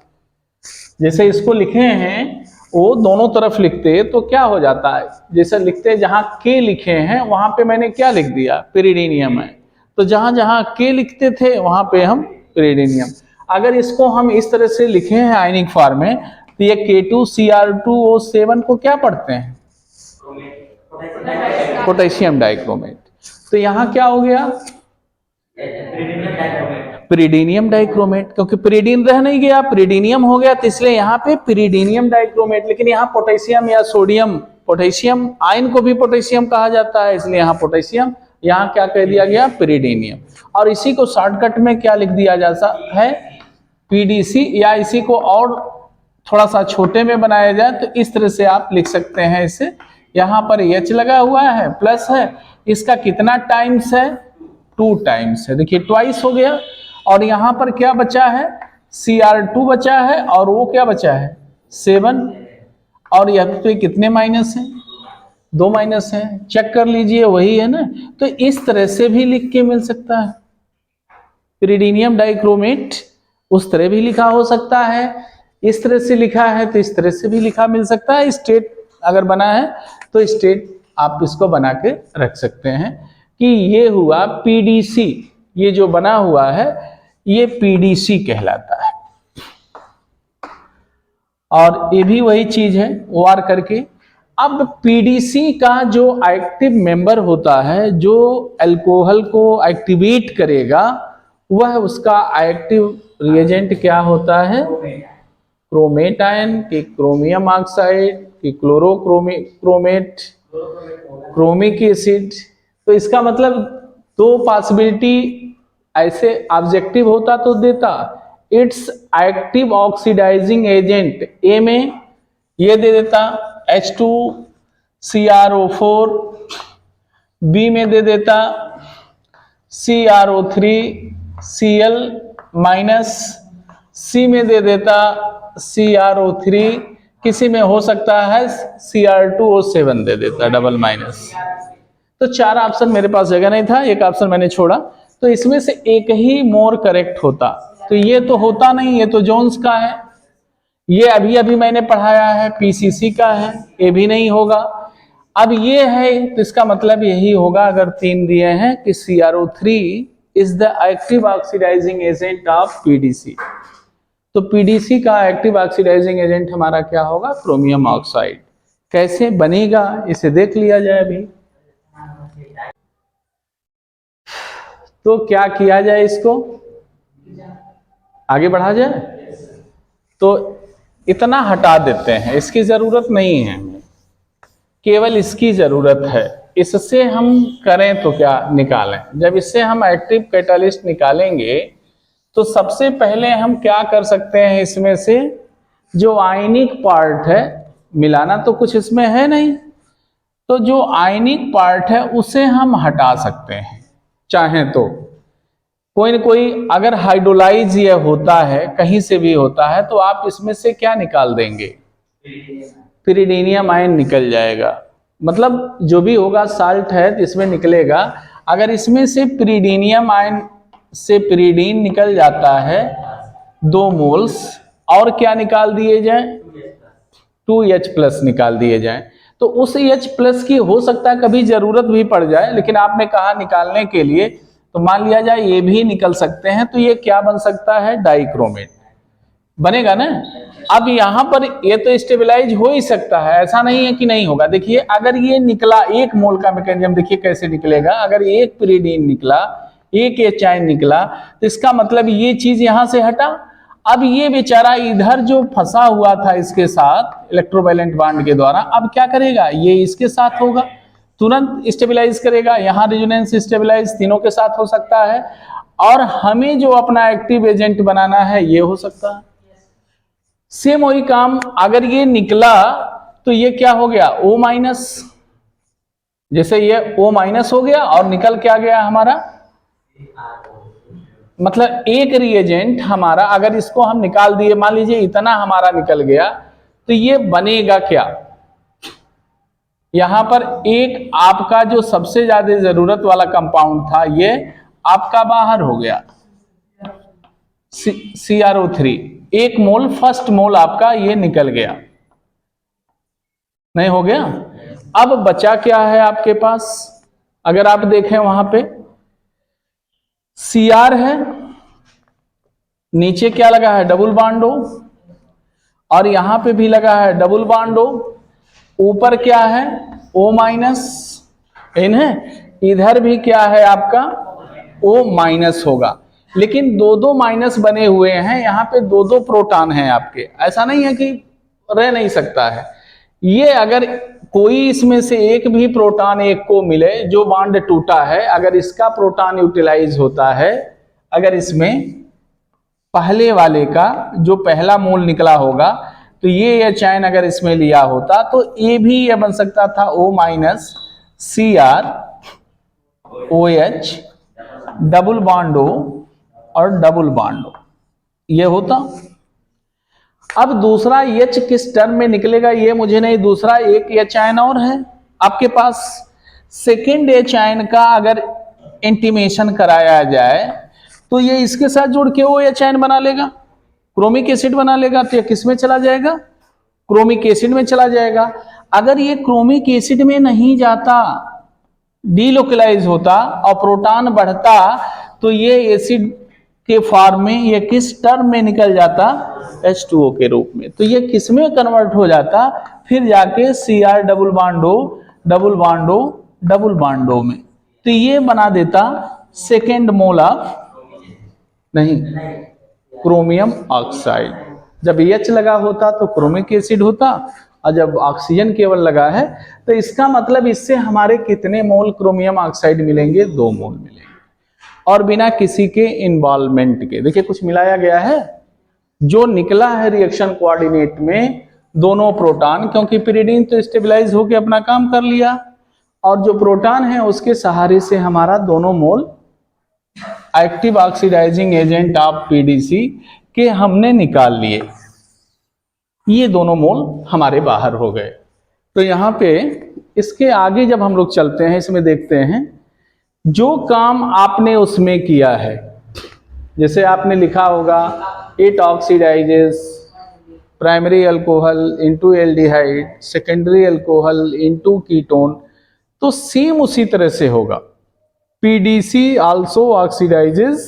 [SPEAKER 1] जैसे इसको लिखे हैं वो दोनों तरफ लिखते तो क्या हो जाता है, जैसे लिखते जहां K लिखे हैं वहां पे मैंने क्या लिख दिया? पिरीडीनियम है। तो जहां जहां K लिखते थे वहां पे हम पिरीडीनियम। अगर इसको हम इस तरह से लिखे हैं आयनिक फॉर्म में, तो ये K2Cr2O7 को क्या पढ़ते हैं? Potassium dichromate. तो यहां क्या हो गया? पिरीडीनियम डाइक्रोमेट, क्योंकि पिरीडीन रह नहीं गया, पिरीडीनियम हो गया, तो इसलिए यहाँ पे पिरीडीनियम डाइक्रोमेट। लेकिन यहाँ पोटेशियम या सोडियम, पोटेशियम आयन को भी पोटेशियम कहा जाता है, इसलिए यहाँ पोटेशियम, यहाँ क्या कह दिया गया? पिरीडीनियम। और इसी को शॉर्टकट में क्या लिख दिया जाता है? PDC। या इसी को और थोड़ा सा छोटे में बनाया जाए तो इस तरह से आप लिख सकते हैं इसे। यहाँ पर H लगा हुआ है, प्लस है, इसका कितना टाइम्स है? 2 टाइम्स है, देखिए ट्वाइस हो गया। और यहां पर क्या बचा है? Cr2 बचा है, और वो क्या बचा है? 7। और यहाँ पे कितने माइनस है? 2 माइनस है, चेक कर लीजिए वही है ना। तो इस तरह से भी लिख के मिल सकता है पिरीडीनियम डाइक्रोमेट, उस तरह भी लिखा हो सकता है, इस तरह से लिखा है तो इस तरह से भी लिखा मिल सकता है। स्टेट अगर बना है तो स्टेट आप इसको बना के रख सकते हैं कि ये हुआ PDC, ये जो बना हुआ है ये PDC कहलाता है। और ये भी वही चीज है OR करके। अब PDC का जो एक्टिव मेंबर होता है, जो अल्कोहल को एक्टिवेट करेगा, वह उसका एक्टिव रिएजेंट क्या होता है? क्रोमेट आयन की क्रोमियम ऑक्साइड की क्रोमेट, क्रोमिक एसिड। तो इसका मतलब 2 पॉसिबिलिटी ऐसे ऑब्जेक्टिव होता तो देता, it's active oxidising agent A में ये दे देता H2CrO4, बी में दे देता CrO3Cl माइनस, सी में दे देता CrO3, किसी में हो सकता है Cr2O7 दे देता डबल माइनस। तो 4 ऑप्शन मेरे पास जगह नहीं था, एक ऑप्शन मैंने छोड़ा, तो इसमें से एक ही मोर करेक्ट होता। तो ये तो होता नहीं, ये तो जोन्स का है, ये अभी अभी मैंने पढ़ाया है PCC का है, ये भी नहीं होगा। अब ये है तो इसका मतलब यही होगा, अगर 3 दिए हैं कि CrO3 is the active oxidising agent of PDC, तो PDC का एक्टिव ऑक्सीडाइजिंग एजेंट हमारा क्या होगा? Chromium oxide. कैसे बनेगा इसे देख लिया जाए अभी। तो क्या किया जाए, इसको आगे बढ़ा जाए। तो इतना हटा देते हैं, इसकी जरूरत नहीं है, केवल इसकी जरूरत है। इससे हम करें तो क्या निकालें? जब इससे हम एक्टिव कैटालिस्ट निकालेंगे तो सबसे पहले हम क्या कर सकते हैं, इसमें से जो आयनिक पार्ट है, मिलाना तो कुछ इसमें है नहीं, तो जो आयनिक पार्ट है उसे हम हटा सकते हैं चाहें तो। कोई न कोई अगर हाइड्रोलाइज ये होता है, कहीं से भी होता है, तो आप इसमें से क्या निकाल देंगे? पिरीडीनियम आयन निकल जाएगा। मतलब जो भी होगा साल्ट है तो इसमें निकलेगा। अगर इसमें से पिरीडीनियम आयन से पिरीडीन निकल जाता है 2 मोल्स, और क्या निकाल दिए जाए, 2H+ निकाल दिए जाए, तो उस H+ की हो सकता है कभी जरूरत भी पड़ जाए, लेकिन आपने कहा निकालने के लिए, तो मान लिया जाए ये भी निकल सकते हैं, तो ये क्या बन सकता है, डाइक्रोमेट बनेगा ना। अब यहां पर ये तो स्टेबलाइज हो ही सकता है, ऐसा नहीं है कि नहीं होगा। देखिए अगर ये निकला 1 मोल का मैकेनिज्म, देखिए कैसे निकलेगा। अगर 1 पिरीडीन निकला, 1 H आयन निकला, तो इसका मतलब ये चीज यहां से हटा। अब ये बेचारा इधर जो फंसा हुआ था इसके साथ इलेक्ट्रोवैलेंट बॉन्ड के द्वारा, अब क्या करेगा, ये इसके साथ होगा, तुरंत स्टेबलाइज करेगा। यहां रेजोनेंस स्टेबलाइज तीनों के साथ हो सकता है, और हमें जो अपना एक्टिव एजेंट बनाना है ये हो सकता है। सेम वही काम, अगर ये निकला तो ये क्या हो गया, O-, जैसे ये O- हो गया और निकल क्या गया हमारा, मतलब एक रिएजेंट हमारा, अगर इसको हम निकाल दिए, मान लीजिए इतना हमारा निकल गया, तो ये बनेगा क्या, यहां पर एक आपका जो सबसे ज्यादा जरूरत वाला कंपाउंड था ये आपका बाहर हो गया, CrO3, 1 मोल, फर्स्ट मोल आपका ये निकल गया, नहीं हो गया। अब बचा क्या है आपके पास, अगर आप देखें वहां पे Cr है, नीचे क्या लगा है, डबल बॉन्ड O, और यहां पे भी लगा है डबल बॉन्ड O, ऊपर क्या है, O-, इन है, इधर भी क्या है आपका O- होगा, लेकिन 2 माइनस बने हुए हैं, यहाँ पे 2 प्रोटॉन हैं आपके, ऐसा नहीं है कि रह नहीं सकता है। ये अगर कोई इसमें से एक भी प्रोटॉन एक को मिले जो बॉन्ड टूटा है, अगर इसका प्रोटॉन यूटिलाइज होता है, अगर इसमें पहले वाले का जो पहला मोल निकला होगा, तो ये चैन अगर इसमें लिया होता तो ये भी ये बन सकता था O-, Cr OH double bond O और डबल बॉन्ड O, ये होता। अब दूसरा H किस टर्म में निकलेगा ये मुझे नहीं, दूसरा एक H आयन और है आपके पास, सेकेंड H आयन का अगर इंटीमेशन कराया जाए तो ये इसके साथ जुड़ के OH आयन बना लेगा, क्रोमिक एसिड बना लेगा, तो ये किस में चला जाएगा, क्रोमिक एसिड में चला जाएगा। अगर ये क्रोमिक एसिड में नहीं जाता, डीलोकलाइज होता और प्रोटॉन बढ़ता, तो ये एसिड के फॉर्म में ये किस टर्म में निकल जाता, H2O के रूप में, तो ये किस में कन्वर्ट हो जाता, फिर जाके Cr double bond O double bond O double bond O में, तो ये बना देता सेकेंड मोल ऑफ नहीं क्रोमियम ऑक्साइड। जब H लगा होता तो क्रोमिक एसिड होता, और जब ऑक्सीजन केवल लगा है तो इसका मतलब इससे हमारे कितने मोल क्रोमियम ऑक्साइड मिलेंगे, 2 मोल मिलेंगे, और बिना किसी के इन्वॉल्वमेंट के। देखिए कुछ मिलाया गया है, जो निकला है रिएक्शन कोऑर्डिनेट में दोनों प्रोटॉन, क्योंकि पिरीडीन तो स्टेबलाइज होकर अपना काम कर लिया, और जो प्रोटॉन है उसके सहारे से हमारा दोनों mole active oxidising agent of PDC के हमने निकाल लिए, ये दोनों मोल हमारे बाहर हो गए। तो यहाँ पे इसके आगे जब हम लोग चलते हैं, इसमें देखते हैं जो काम आपने उसमें किया है, जैसे आपने लिखा होगा it oxidises primary alcohol into aldehyde, secondary alcohol into ketone, तो सेम उसी तरह से होगा। PDC also oxidizes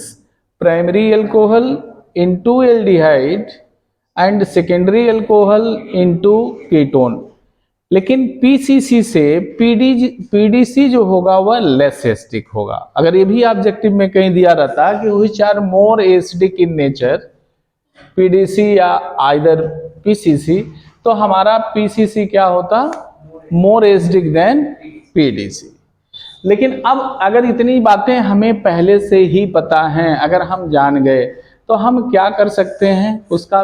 [SPEAKER 1] primary alcohol into aldehyde and secondary alcohol into ketone, लेकिन PCC से PDC जो होगा वह लेस एसिडिक होगा। अगर ये भी ऑब्जेक्टिव में कहीं दिया रहता कि which are more acidic in nature, PDC या either PCC, तो हमारा PCC क्या होता, more acidic than PDC। लेकिन अब अगर इतनी बातें हमें पहले से ही पता हैं, अगर हम जान गए, तो हम क्या कर सकते हैं, उसका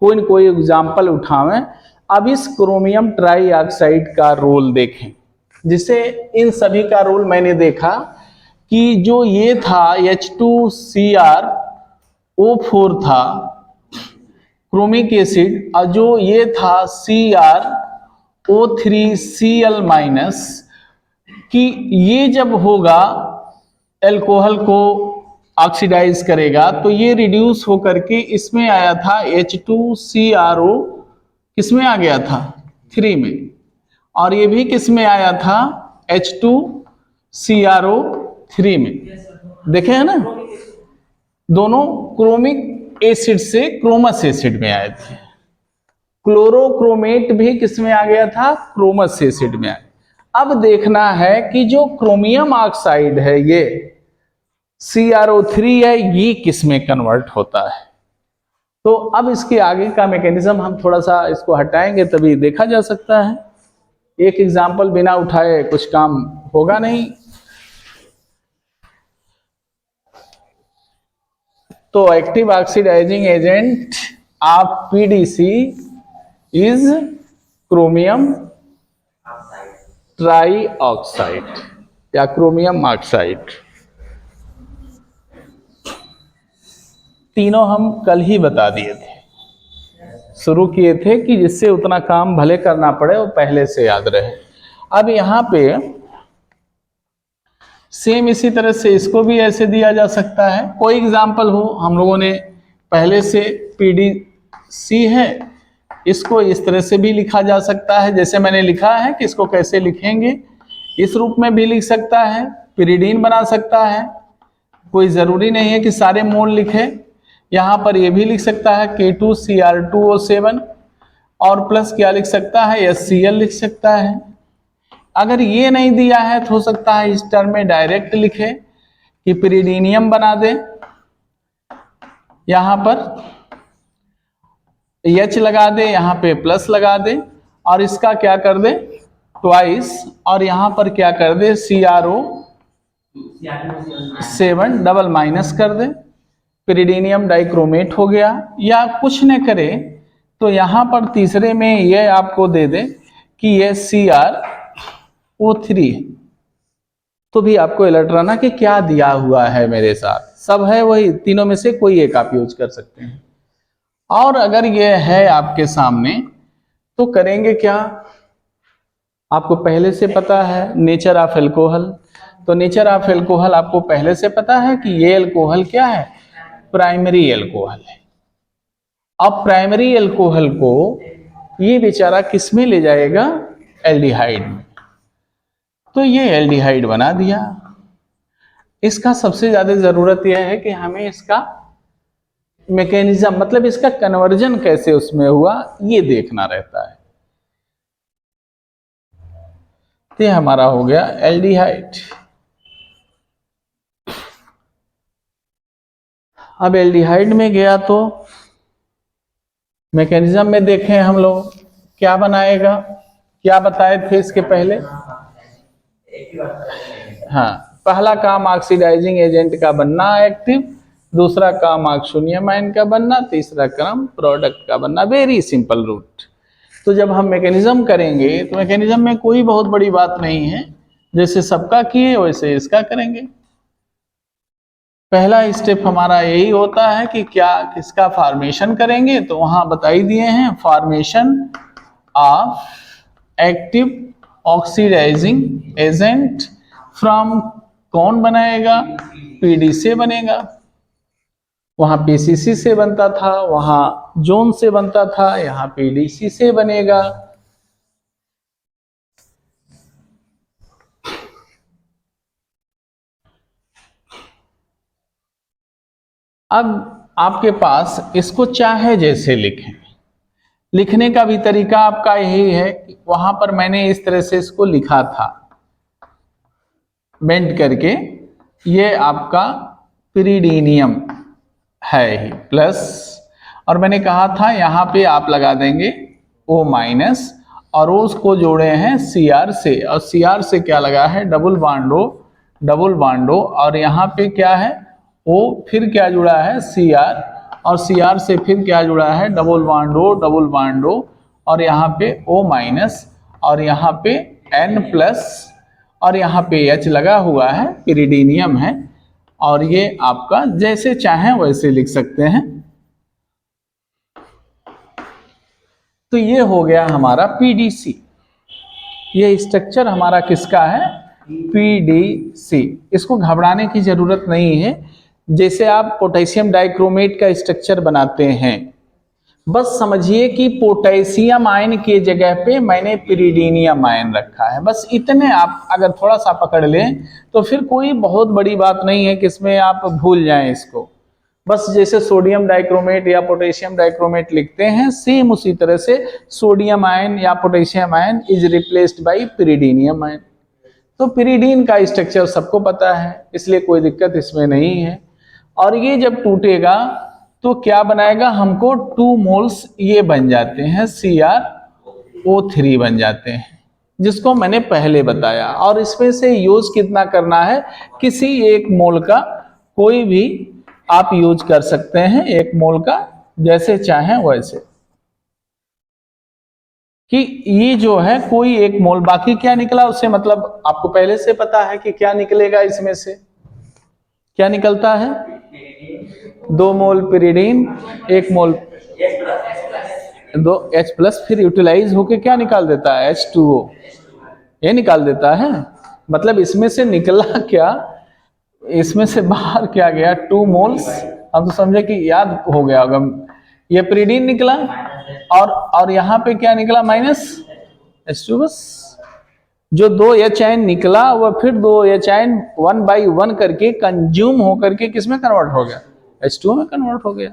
[SPEAKER 1] कोई न कोई एग्जाम्पल उठावें। अब इस क्रोमियम ट्राई ऑक्साइड का रोल देखें, जिसे इन सभी का रोल मैंने देखा कि जो ये था H2CrO4 था क्रोमिक एसिड, और जो ये था O3Cl माइनस कि ये जब होगा अल्कोहल को ऑक्सीडाइज करेगा तो ये रिड्यूस होकर के इसमें आया था H2CrO, किसमें आ गया था 3 में, और ये भी किसमें आया था H2CrO3 में। देखे है ना, दोनों क्रोमिक एसिड से क्रोमस एसिड में आए थे। क्लोरोक्रोमेट भी किसमें आ गया था, क्रोमस एसिड में आया। अब देखना है कि जो क्रोमियम ऑक्साइड है ये CrO3 है, ये किसमें कन्वर्ट होता है। तो अब इसके आगे का मैकेनिज्म हम थोड़ा सा इसको हटाएंगे तभी देखा जा सकता है। एक एग्जाम्पल बिना उठाए कुछ काम होगा नहीं। तो active oxidising agent of PDC is chromium trioxide या क्रोमियम ऑक्साइड। तीनों हम कल ही बता दिए थे, शुरू किए थे कि जिससे उतना काम भले करना पड़े वो पहले से याद रहे। अब यहाँ पे सेम इसी तरह से इसको भी ऐसे दिया जा सकता है। कोई एग्जाम्पल हो, हम लोगों ने पहले से PDC है, इसको इस तरह से भी लिखा जा सकता है जैसे मैंने लिखा है कि इसको कैसे लिखेंगे, इस रूप में भी लिख सकता है, पिरिडीन बना सकता है। कोई ज़रूरी नहीं है कि सारे मोल लिखे, यहाँ पर ये भी लिख सकता है K2Cr2O7 और प्लस क्या लिख सकता है HCl लिख सकता है। अगर ये नहीं दिया है तो हो सकता है इस टर्म में डायरेक्ट लिखे कि पिरिडीनियम बना दे, यहाँ पर H लगा दे, यहाँ पे प्लस लगा दे और इसका क्या कर दे ट्वाइस, और यहाँ पर क्या कर दे CrO7 डबल माइनस कर दे, पिरिडीनियम डाइक्रोमेट हो गया। या कुछ न करे तो यहाँ पर तीसरे में ये आपको दे दे कि ये CrO3 है, तो भी आपको अलर्ट रहना कि क्या दिया हुआ है मेरे साथ, सब है वही, तीनों में से कोई एक आप यूज कर सकते हैं। और अगर ये है आपके सामने तो करेंगे क्या, आपको पहले से पता है नेचर ऑफ एल्कोहल, तो नेचर ऑफ एल्कोहल आपको पहले से पता है कि ये एल्कोहल क्या है, प्राइमरी एल्कोहल है। अब प्राइमरी एल्कोहल को ये बेचारा किस में ले जाएगा, एल्डिहाइड में, तो ये एल्डिहाइड बना दिया। इसका सबसे ज्यादा जरूरत यह है कि हमें इसका मैकेनिज्म, मतलब इसका कन्वर्जन कैसे उसमें हुआ ये देखना रहता है। तो ये हमारा हो गया एल्डिहाइड। अब एल्डिहाइड में गया तो मैकेनिज्म में देखें हम लोग क्या बनाएगा, क्या बताए थे इसके पहले। हाँ, पहला काम ऑक्सीडाइजिंग एजेंट का बनना एक्टिव, दूसरा काम ऑक्सोनियम आयन का बनना, तीसरा काम प्रोडक्ट का बनना। Very simple route. तो जब हम मैकेनिज्म करेंगे तो मैकेनिज्म में कोई बहुत बड़ी बात नहीं है, जैसे सबका किए वैसे इसका करेंगे। पहला स्टेप हमारा यही होता है कि क्या किसका फॉर्मेशन करेंगे, तो वहां बताई दिए हैं formation of active oxidising agent from, कौन बनाएगा, PD से बनेगा। वहां PCC से बनता था, वहां जोन से बनता था, यहाँ PDC से बनेगा। अब आपके पास इसको चाहे जैसे लिखें, लिखने का भी तरीका आपका यही है। वहां पर मैंने इस तरह से इसको लिखा था बेंड करके, ये आपका पिरिडीनियम है ही प्लस, और मैंने कहा था यहाँ पे आप लगा देंगे O माइनस, और उसको जोड़े हैं Cr से, और Cr से क्या लगा है डबल बांडो, और यहाँ पे क्या है O, फिर क्या जुड़ा है Cr, और Cr से फिर क्या जुड़ा है डबल बांडो, और यहाँ पे O माइनस, और यहाँ पे N प्लस, और यहाँ पे H लगा हुआ है, पिरिडीनियम है। और ये आपका जैसे चाहें वैसे लिख सकते हैं। तो ये हो गया हमारा PDC। ये स्ट्रक्चर हमारा किसका है, पीडीसी। इसको घबराने की जरूरत नहीं है। जैसे आप पोटेशियम डाइक्रोमेट का स्ट्रक्चर बनाते हैं, बस समझिए कि पोटेशियम आयन की जगह पे मैंने पिरिडीनियम आयन रखा है, बस इतने आप अगर थोड़ा सा पकड़ लें तो फिर कोई बहुत बड़ी बात नहीं है कि इसमें आप भूल जाएं इसको। बस जैसे सोडियम डाइक्रोमेट या पोटेशियम डाइक्रोमेट लिखते हैं, सेम उसी तरह से सोडियम आयन या potassium ion is replaced by pyridinium ion. तो पिरिडीन का स्ट्रक्चर सबको पता है, इसलिए कोई दिक्कत इसमें नहीं है। और ये जब टूटेगा तो क्या बनाएगा, हमको 2 मोल्स ये बन जाते हैं, CrO3 बन जाते हैं, जिसको मैंने पहले बताया। और इसमें से यूज कितना करना है, किसी एक मोल का कोई भी आप यूज कर सकते हैं, 1 मोल का, जैसे चाहें वैसे। कि ये जो है कोई 1 मोल, बाकी क्या निकला उससे मतलब आपको पहले से पता है कि क्या निकलेगा इसमें से। क्या निकलता है, 2 मोल पिरिडीन, 1 मोल 2H+, फिर यूटिलाइज होके क्या निकाल देता है, H2O, ये निकाल देता है। मतलब इसमें से निकला क्या, इसमें से बाहर क्या गया, 2 मोल्स। हम तो समझे कि याद हो गया होगा, ये पिरिडीन निकला और यहाँ पे क्या निकला, -H2। बस जो 2H आयन निकला वह फिर 2H आयन 1 by 1 करके कंज्यूम होकर के किसमें कन्वर्ट हो गया, H2O में कन्वर्ट हो गया।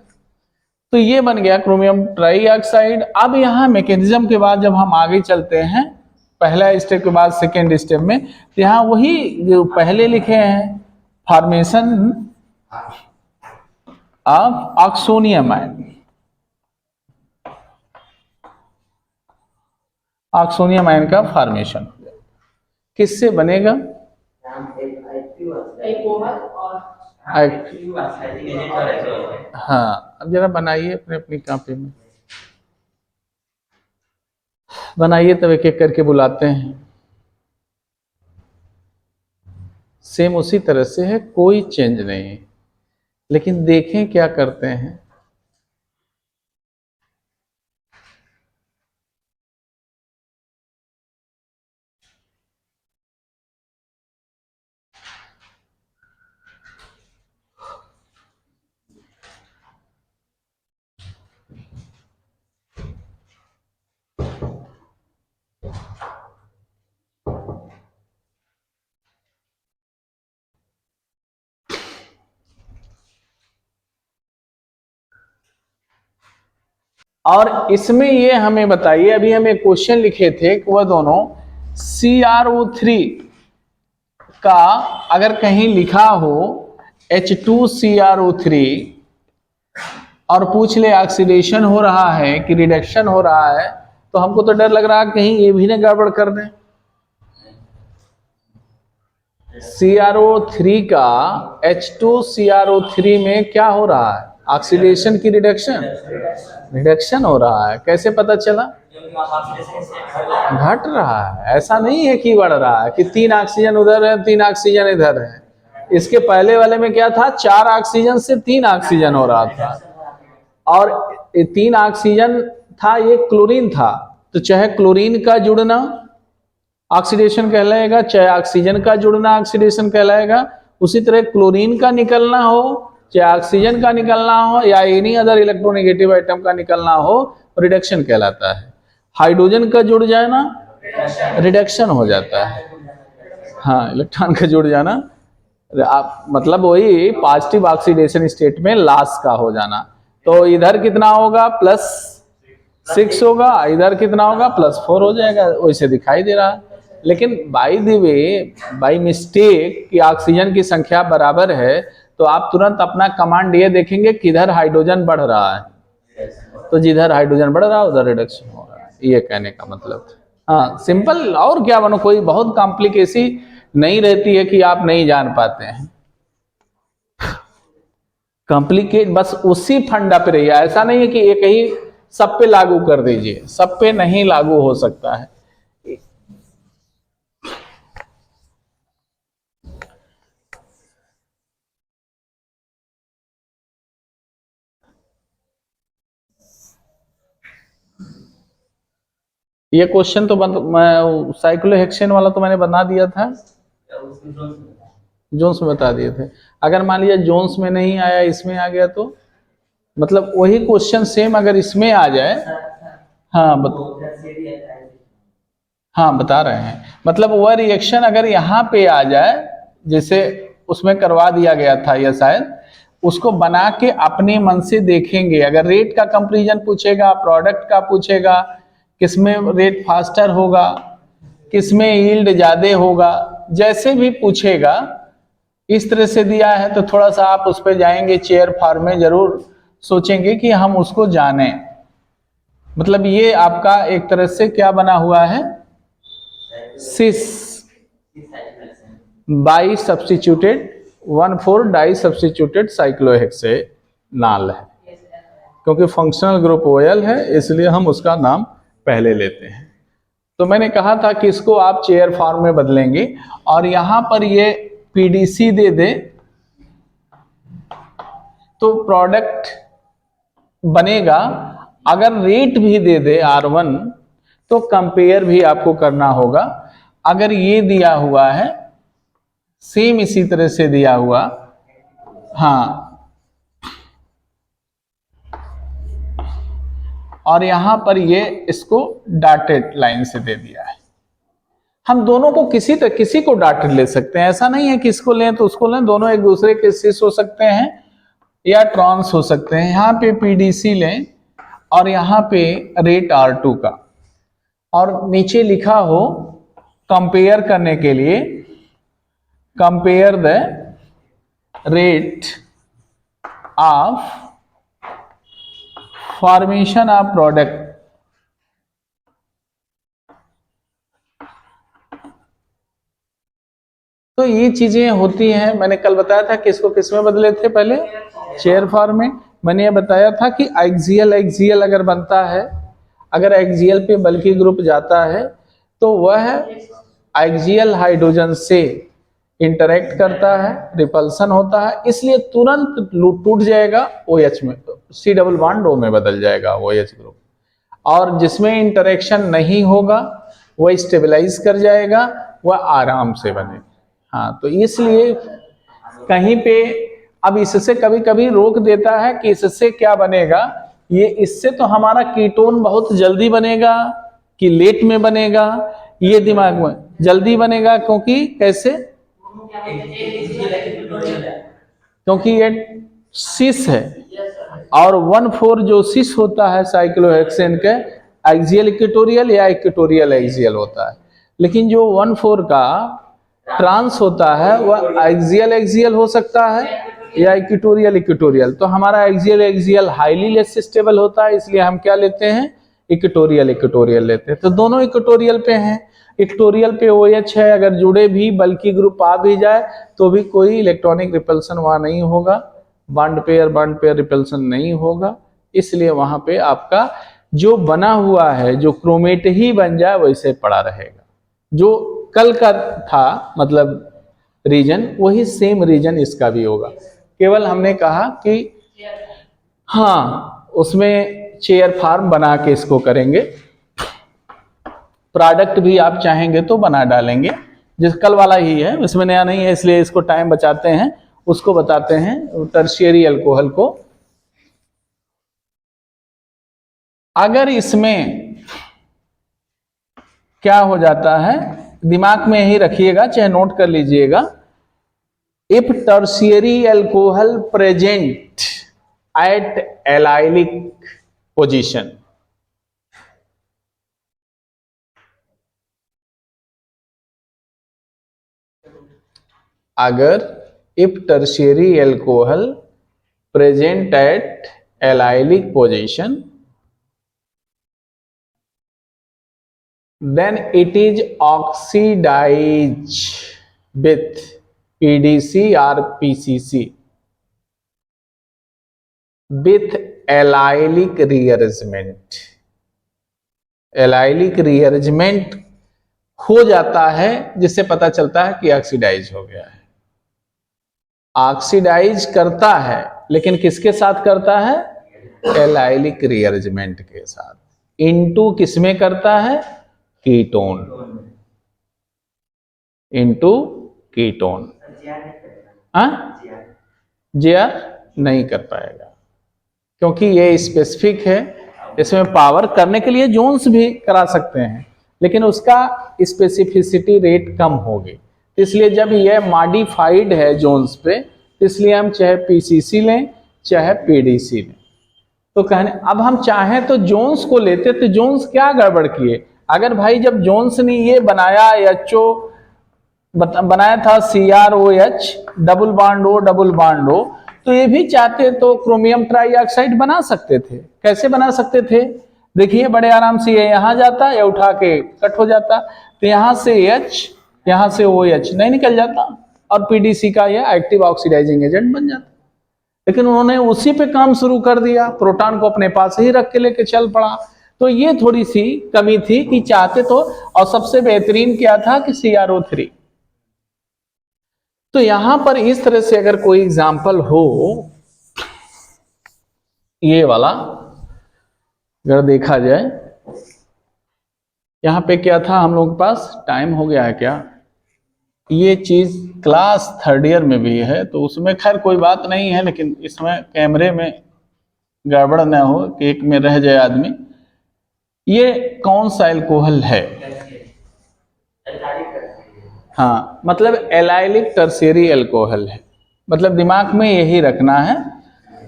[SPEAKER 1] तो ये बन गया क्रोमियम ट्राईऑक्साइड। अब यहाँ मैकेनिज्म के बाद जब हम आगे चलते हैं, पहला स्टेप के बाद सेकेंड स्टेप में, तो यहाँ वही जो पहले लिखे हैं, formation of oxonium ion. Oxonium ion का फॉर्मेशन किससे बनेगा, हाँ अब जरा बनाइए अपने अपनी कॉपी में बनाइए, तब एक एक करके बुलाते हैं। सेम उसी तरह से है, कोई चेंज नहीं है, लेकिन देखें क्या करते हैं। और इसमें ये हमें बताइए, अभी हमें क्वेश्चन लिखे थे कि वह दोनों CrO3 का अगर कहीं लिखा हो H2CrO3 और पूछ ले ऑक्सीडेशन हो रहा है कि रिडक्शन हो रहा है, तो हमको तो डर लग रहा है कहीं ये भी ना गड़बड़ कर दें। CrO3 का H2CrO3 में क्या हो रहा है, ऑक्सीडेशन की रिडक्शन, रिडक्शन हो रहा है। कैसे पता चला, घट रहा है, ऐसा नहीं है कि बढ़ रहा है कि 3 ऑक्सीजन उधर है 3 ऑक्सीजन इधर है। इसके पहले वाले में क्या था, 4 ऑक्सीजन से 3 ऑक्सीजन हो रहा था, और 3 ऑक्सीजन था, ये क्लोरीन था, तो चाहे क्लोरीन का जुड़ना ऑक्सीडेशन कहलाएगा, चाहे ऑक्सीजन का जुड़ना ऑक्सीडेशन कहलाएगा। उसी तरह क्लोरीन का निकलना हो, चाहे ऑक्सीजन का निकलना हो, या एनी अदर इलेक्ट्रोनेगेटिव आइटम का निकलना हो, रिडक्शन कहलाता है। हाइड्रोजन का जुड़ जाना रिडक्शन हो जाता है, हाँ इलेक्ट्रॉन का जुड़ जाना, आप मतलब वही पॉजिटिव ऑक्सीडेशन स्टेट में लास्ट का हो जाना। तो इधर कितना होगा, +6 होगा, इधर कितना होगा, +4 हो जाएगा, वैसे दिखाई दे रहा है। लेकिन by the way, by mistake कि ऑक्सीजन की संख्या बराबर है, तो आप तुरंत अपना कमांड ये देखेंगे किधर हाइड्रोजन बढ़ रहा है, तो जिधर हाइड्रोजन बढ़ रहा है उधर रिडक्शन हो रहा है, ये कहने का मतलब। हाँ सिंपल, और क्या बनो, कोई बहुत कॉम्प्लिकेसी नहीं रहती है कि आप नहीं जान पाते हैं। कॉम्प्लिकेट बस उसी फंडा पे रहिए, ऐसा नहीं है कि एक ही सब पे लागू कर दीजिए, सब पे नहीं लागू हो सकता है। ये क्वेश्चन तो मैं साइक्लोहेक्सेन वाला तो मैंने बना दिया था, जोन्स में बता दिए थे। अगर मान लिया जोन्स में नहीं आया, इसमें आ गया, तो मतलब वही क्वेश्चन सेम अगर इसमें आ जाए, हाँ हाँ बता रहे हैं, मतलब वह रिएक्शन अगर यहाँ पे आ जाए, जैसे उसमें करवा दिया गया था या शायद, उसको बना के अपने मन से देखेंगे। अगर रेट का कंपैरिजन पूछेगा, प्रोडक्ट का पूछेगा, किसमें रेट फास्टर होगा, किसमें यील्ड ज्यादा होगा, जैसे भी पूछेगा इस तरह से दिया है तो थोड़ा सा आप उस पर जाएंगे, चेयर फॉर्म में जरूर सोचेंगे कि हम उसको जाने। मतलब ये आपका एक तरह से क्या बना हुआ है, cis by substituted 1,4 di substituted cyclohexanol है, क्योंकि फंक्शनल ग्रुप OL है इसलिए हम उसका नाम पहले लेते हैं। तो मैंने कहा था कि इसको आप चेयर फॉर्म में बदलेंगे और यहां पर ये PDC दे दे तो प्रोडक्ट बनेगा। अगर रेट भी दे दे R1 तो कंपेयर भी आपको करना होगा। अगर ये दिया हुआ है सेम इसी तरह से दिया हुआ, हाँ, और यहां पर ये इसको डॉटेड लाइन से दे दिया है। हम दोनों को किसी को डॉटेड ले सकते हैं, ऐसा नहीं है कि इसको लें तो उसको लें, दोनों एक दूसरे के सिस हो सकते हैं या ट्रांस हो सकते हैं। यहाँ पे PDC लें और यहाँ पे रेट R2 का, और नीचे लिखा हो कंपेयर करने के लिए, compare the rate of formation of product तो ये चीजें होती हैं। मैंने कल बताया था कि इसको किस में बदले थे, पहले चेयर फॉर्म में। मैंने ये बताया था कि एक्सियल अगर बनता है, अगर एक्सियल पे बल्कि ग्रुप जाता है तो वह एक्सियल हाइड्रोजन से इंटरेक्ट करता है, रिपल्सन होता है, इसलिए तुरंत टूट जाएगा OH में, C डबल बॉन्ड O में बदल जाएगा OH ग्रुप। और जिसमें इंटरेक्शन नहीं होगा वह स्टेबलाइज कर जाएगा, वह आराम से बनेगा। हाँ, तो इसलिए कहीं पे अब इससे कभी कभी रोक देता है कि इससे क्या बनेगा, ये इससे तो हमारा कीटोन बहुत जल्दी बनेगा कि लेट में बनेगा, ये दिमाग में जल्दी बनेगा। क्योंकि कैसे, क्योंकि ये सिस है और 1,4 जो सिस होता है साइक्लोहेक्सेन के, एक्सियल इक्वेटोरियल या इक्वेटोरियल एक्सियल होता है। लेकिन जो 1,4 का ट्रांस होता है वह एक्सियल हो सकता है या इक्वेटोरियल। तो हमारा एक्सियल हाईली लेस स्टेबल होता है, इसलिए हम क्या लेते हैं, इक्वेटोरियल लेते हैं। तो दोनों इक्वेटोरियल पे हैं। इक्वेटोरियल पे OH है, अगर जुड़े भी बल्कि ग्रुप आ भी जाए तो भी कोई इलेक्ट्रॉनिक रिपल्सन वहां नहीं होगा, बॉन्ड पेयर रिपल्सन नहीं होगा। इसलिए वहां पे आपका जो बना हुआ है, जो क्रोमेट ही बन जाए वैसे पड़ा रहेगा। जो कल का था मतलब रीजन, वही सेम रीजन इसका भी होगा। केवल हमने कहा कि हाँ उसमें चेयर फॉर्म बना के इसको करेंगे। प्रोडक्ट भी आप चाहेंगे तो बना डालेंगे, जिस कल वाला ही है, इसमें नया नहीं है, इसलिए इसको टाइम बचाते हैं, उसको बताते हैं टर्शियरी अल्कोहल को। अगर इसमें क्या हो जाता है, दिमाग में ही रखिएगा, चाहे नोट कर लीजिएगा, if tertiary alcohol present at allylic position, अगर if tertiary alcohol present at allylic position then it is oxidized with PDC or PCC with allylic rearrangement। Allylic rearrangement हो जाता है जिससे पता चलता है कि ऑक्सीडाइज हो गया है। ऑक्सीडाइज करता है लेकिन किसके साथ करता है, एलाइलिक रीअरेंजमेंट के साथ। इनटू किसमें करता है, कीटोन इनटू कीटोन। JR नहीं कर पाएगा क्योंकि ये स्पेसिफिक है, इसमें पावर करने के लिए जोन्स भी करा सकते हैं लेकिन उसका स्पेसिफिसिटी रेट कम होगी, इसलिए जब ये मॉडिफाइड है जोन्स पे, इसलिए हम चाहे PCC लें चाहे PDC लें। तो कहने अब हम चाहें तो जोन्स को लेते, तो जोन्स क्या गड़बड़ किए, अगर भाई जब जोन्स ने ये बनाया HO बनाया था CrOH double bond O double bond O, तो ये भी चाहते तो क्रोमियम ट्राईऑक्साइड बना सकते थे। कैसे बना सकते थे, देखिए बड़े आराम से ये यहां जाता, ये उठा के कट हो जाता, तो यहां से H यहां से OH नहीं निकल जाता और PDC का ये एक्टिव ऑक्सीडाइजिंग एजेंट बन जाता। लेकिन उन्होंने उसी पे काम शुरू कर दिया, प्रोटॉन को अपने पास ही रख के लेके चल पड़ा। तो ये थोड़ी सी कमी थी कि चाहते तो, और सबसे बेहतरीन क्या था कि CrO3। तो यहां पर इस तरह से अगर कोई एग्जाम्पल हो, ये वाला अगर देखा जाए, यहां पे क्या था हम लोग के पास, टाइम हो गया है क्या, ये चीज क्लास 3rd ईयर में भी है तो उसमें खैर कोई बात नहीं है, लेकिन इसमें कैमरे में गड़बड़ ना हो कि एक में रह जाए आदमी। ये कौन सा एल्कोहल है, हाँ मतलब एलाइलिक टर्शियरी एल्कोहल है, मतलब दिमाग में यही रखना है,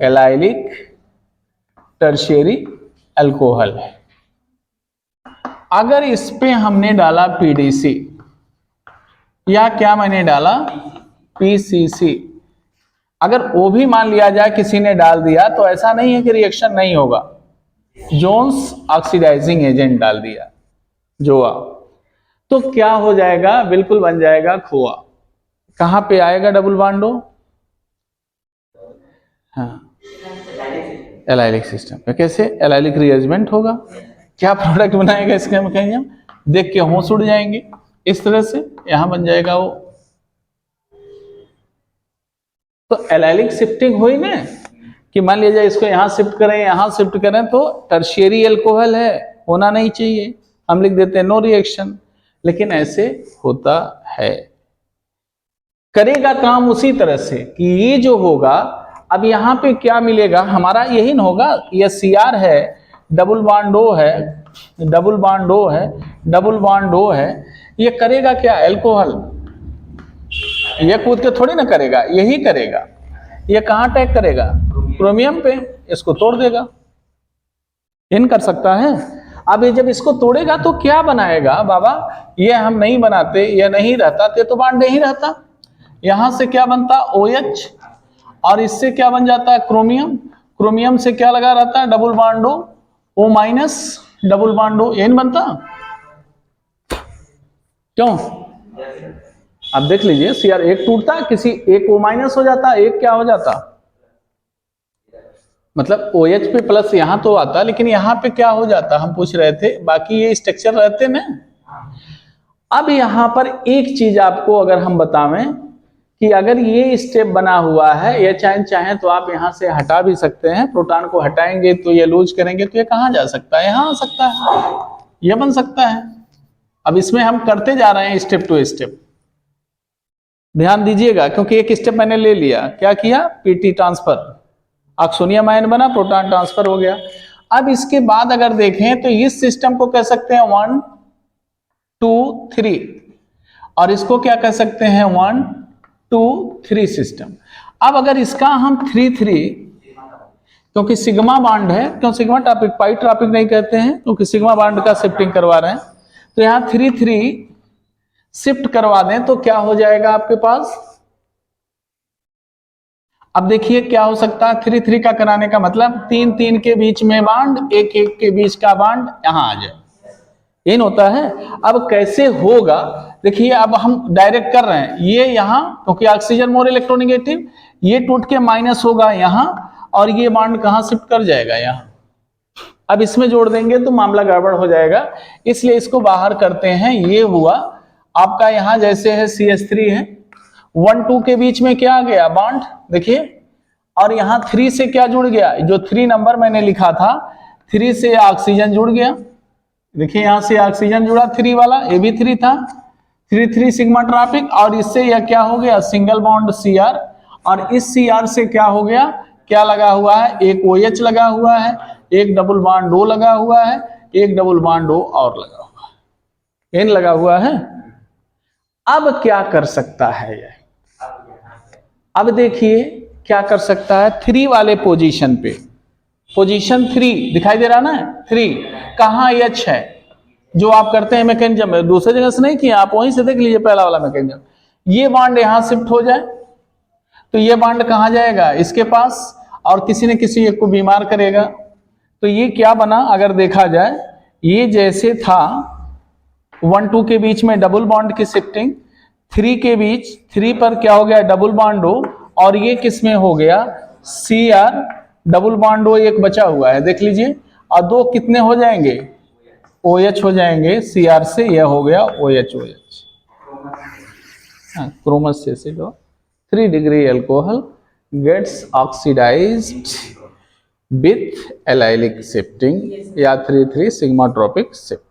[SPEAKER 1] एलाइलिक टर्शियरी एल्कोहल है। अगर इस पे हमने डाला PDC या क्या मैंने डाला PCC, अगर वो भी मान लिया जाए किसी ने डाल दिया, तो ऐसा नहीं है कि रिएक्शन नहीं होगा, जोन्स ऑक्सीडाइजिंग एजेंट डाल दिया जोआ, तो क्या हो जाएगा, बिल्कुल बन जाएगा खोआ। कहां पे आएगा डबल बॉन्ड O, हाँ एलाइलिक सिस्टम पे। कैसे, एलाइलिक रिएरेंजमेंट होगा, क्या प्रोडक्ट बनाएगा इसका मैकेनिज्म, देख के होश उड़ जाएंगे, इस तरह से यहां बन जाएगा वो। तो एलाइलिक शिफ्टिंग हुई ना, कि मान लीजिए इसको यहां शिफ्ट करें यहां शिफ्ट करें, तो टर्शियरी एल्कोहल है, होना नहीं चाहिए, हम लिख देते हैं नो रिएक्शन, लेकिन ऐसे होता है। करेगा काम उसी तरह से कि ये जो होगा, अब यहां पे क्या मिलेगा हमारा, यही न होगा, ये Cr है, डबल बॉन्ड O है, डबल बॉन्ड O है, डबल बॉन्ड O है, ये करेगा क्या, एल्कोहल, ये कूद के थोड़ी ना करेगा, यही करेगा। ये कहां अटैक करेगा, क्रोमियम पे, इसको तोड़ देगा, इन कर सकता है। अब ये जब इसको तोड़ेगा तो क्या बनाएगा बाबा, ये हम नहीं बनाते, ये नहीं रहता, ते तो बॉन्ड नहीं रहता, यहां से क्या बनता OH, और इससे क्या बन जाता है क्रोमियम, क्रोमियम से क्या लगा रहता है double bond O minus double bond O, ये नहीं बनता क्यों, अब देख लीजिए Cr एक टूटता, किसी एक O माइनस हो जाता, एक क्या हो जाता, मतलब OH पे प्लस यहां तो आता, लेकिन यहां पे क्या हो जाता, हम पूछ रहे थे, बाकी ये स्ट्रक्चर रहते ना। अब यहां पर एक चीज आपको अगर हम बतावें कि अगर ये स्टेप बना हुआ है, ये चाहें तो आप यहां से हटा भी सकते हैं, प्रोटॉन को हटाएंगे तो ये लूज करेंगे तो ये कहां जा सकता है, यहां आ सकता है, ये बन सकता है। अब इसमें हम करते जा रहे हैं स्टेप टू स्टेप, ध्यान दीजिएगा, क्योंकि एक स्टेप मैंने ले लिया, क्या किया, PT ट्रांसफर, ऑक्सोनियम आयन बना, प्रोटॉन ट्रांसफर हो गया। अब इसके बाद अगर देखें तो इस सिस्टम को कह सकते हैं 1 2 3, और इसको क्या कह सकते हैं 1 2 3 सिस्टम। अब अगर इसका हम 3 3, क्योंकि सिग्मा बॉन्ड है, क्यों सिग्मा टॉपिक, पाई टॉपिक नहीं कहते हैं, क्योंकि सिग्मा बॉन्ड का शिफ्टिंग करवा रहे हैं, तो यहां 3 3 शिफ्ट करवा दें तो क्या हो जाएगा आपके पास। अब देखिए क्या हो सकता है, 3 3 का कराने का मतलब 3 3 के बीच में बॉन्ड, 1 1 के बीच का बॉन्ड यहां आ जाए, इन होता है। अब कैसे होगा, देखिए अब हम डायरेक्ट कर रहे हैं, ये यहां क्योंकि ऑक्सीजन मोर इलेक्ट्रोनेगेटिव, ये टूट के माइनस होगा यहां, और ये बॉन्ड कहां शिफ्ट कर जाएगा, यहां। अब इसमें जोड़ देंगे तो मामला गड़बड़ हो जाएगा, इसलिए इसको बाहर करते हैं। ये हुआ आपका, यहां जैसे है CH3 है, 1 2 के बीच में क्या आ गया बॉन्ड, देखिए, और यहां 3 से क्या जुड़ गया, जो 3 नंबर मैंने लिखा था, 3 से ऑक्सीजन जुड़ गया, देखिए यहां से ऑक्सीजन जुड़ा 3 वाला, ये भी 3 था, 3 सिग्मा ट्रॉपिक, और इससे यह क्या हो गया, सिंगल बॉन्ड Cr, और इस Cr से क्या हो गया, क्या लगा हुआ है, एक OH लगा हुआ है, एक डबल बॉन्ड O लगा हुआ है, एक डबल बॉन्ड O और लगा हुआ है, N लगा हुआ है। अब क्या कर सकता है यह, अब देखिए क्या कर सकता है, 3 वाले पोजीशन पे, पोजीशन 3 दिखाई दे रहा ना, 3 कहाँ H है, जो आप करते हैं मैकेनिज्म में, दूसरे जगह से नहीं किया, आप वहीं से देख लीजिए पहला वाला मैकेनिज्म। ये बॉन्ड यहां शिफ्ट हो जाए तो ये बॉन्ड कहां जाएगा, इसके पास, और किसी न किसी एक को बीमार करेगा। तो ये क्या बना, अगर देखा जाए, ये जैसे था 1 2 के बीच में डबल बॉन्ड की शिफ्टिंग, 3 के बीच, 3 पर क्या हो गया, डबल बॉन्ड O, और ये किस में हो गया, Cr डबल बॉन्ड O एक बचा हुआ है, देख लीजिए, और 2 कितने हो जाएंगे, OH हो जाएंगे Cr से, यह हो गया OH, chromous acid, 3 degree alcohol gets oxidised with allylic shifting या 3 सिग्मा ट्रॉपिक शिफ्टिंग।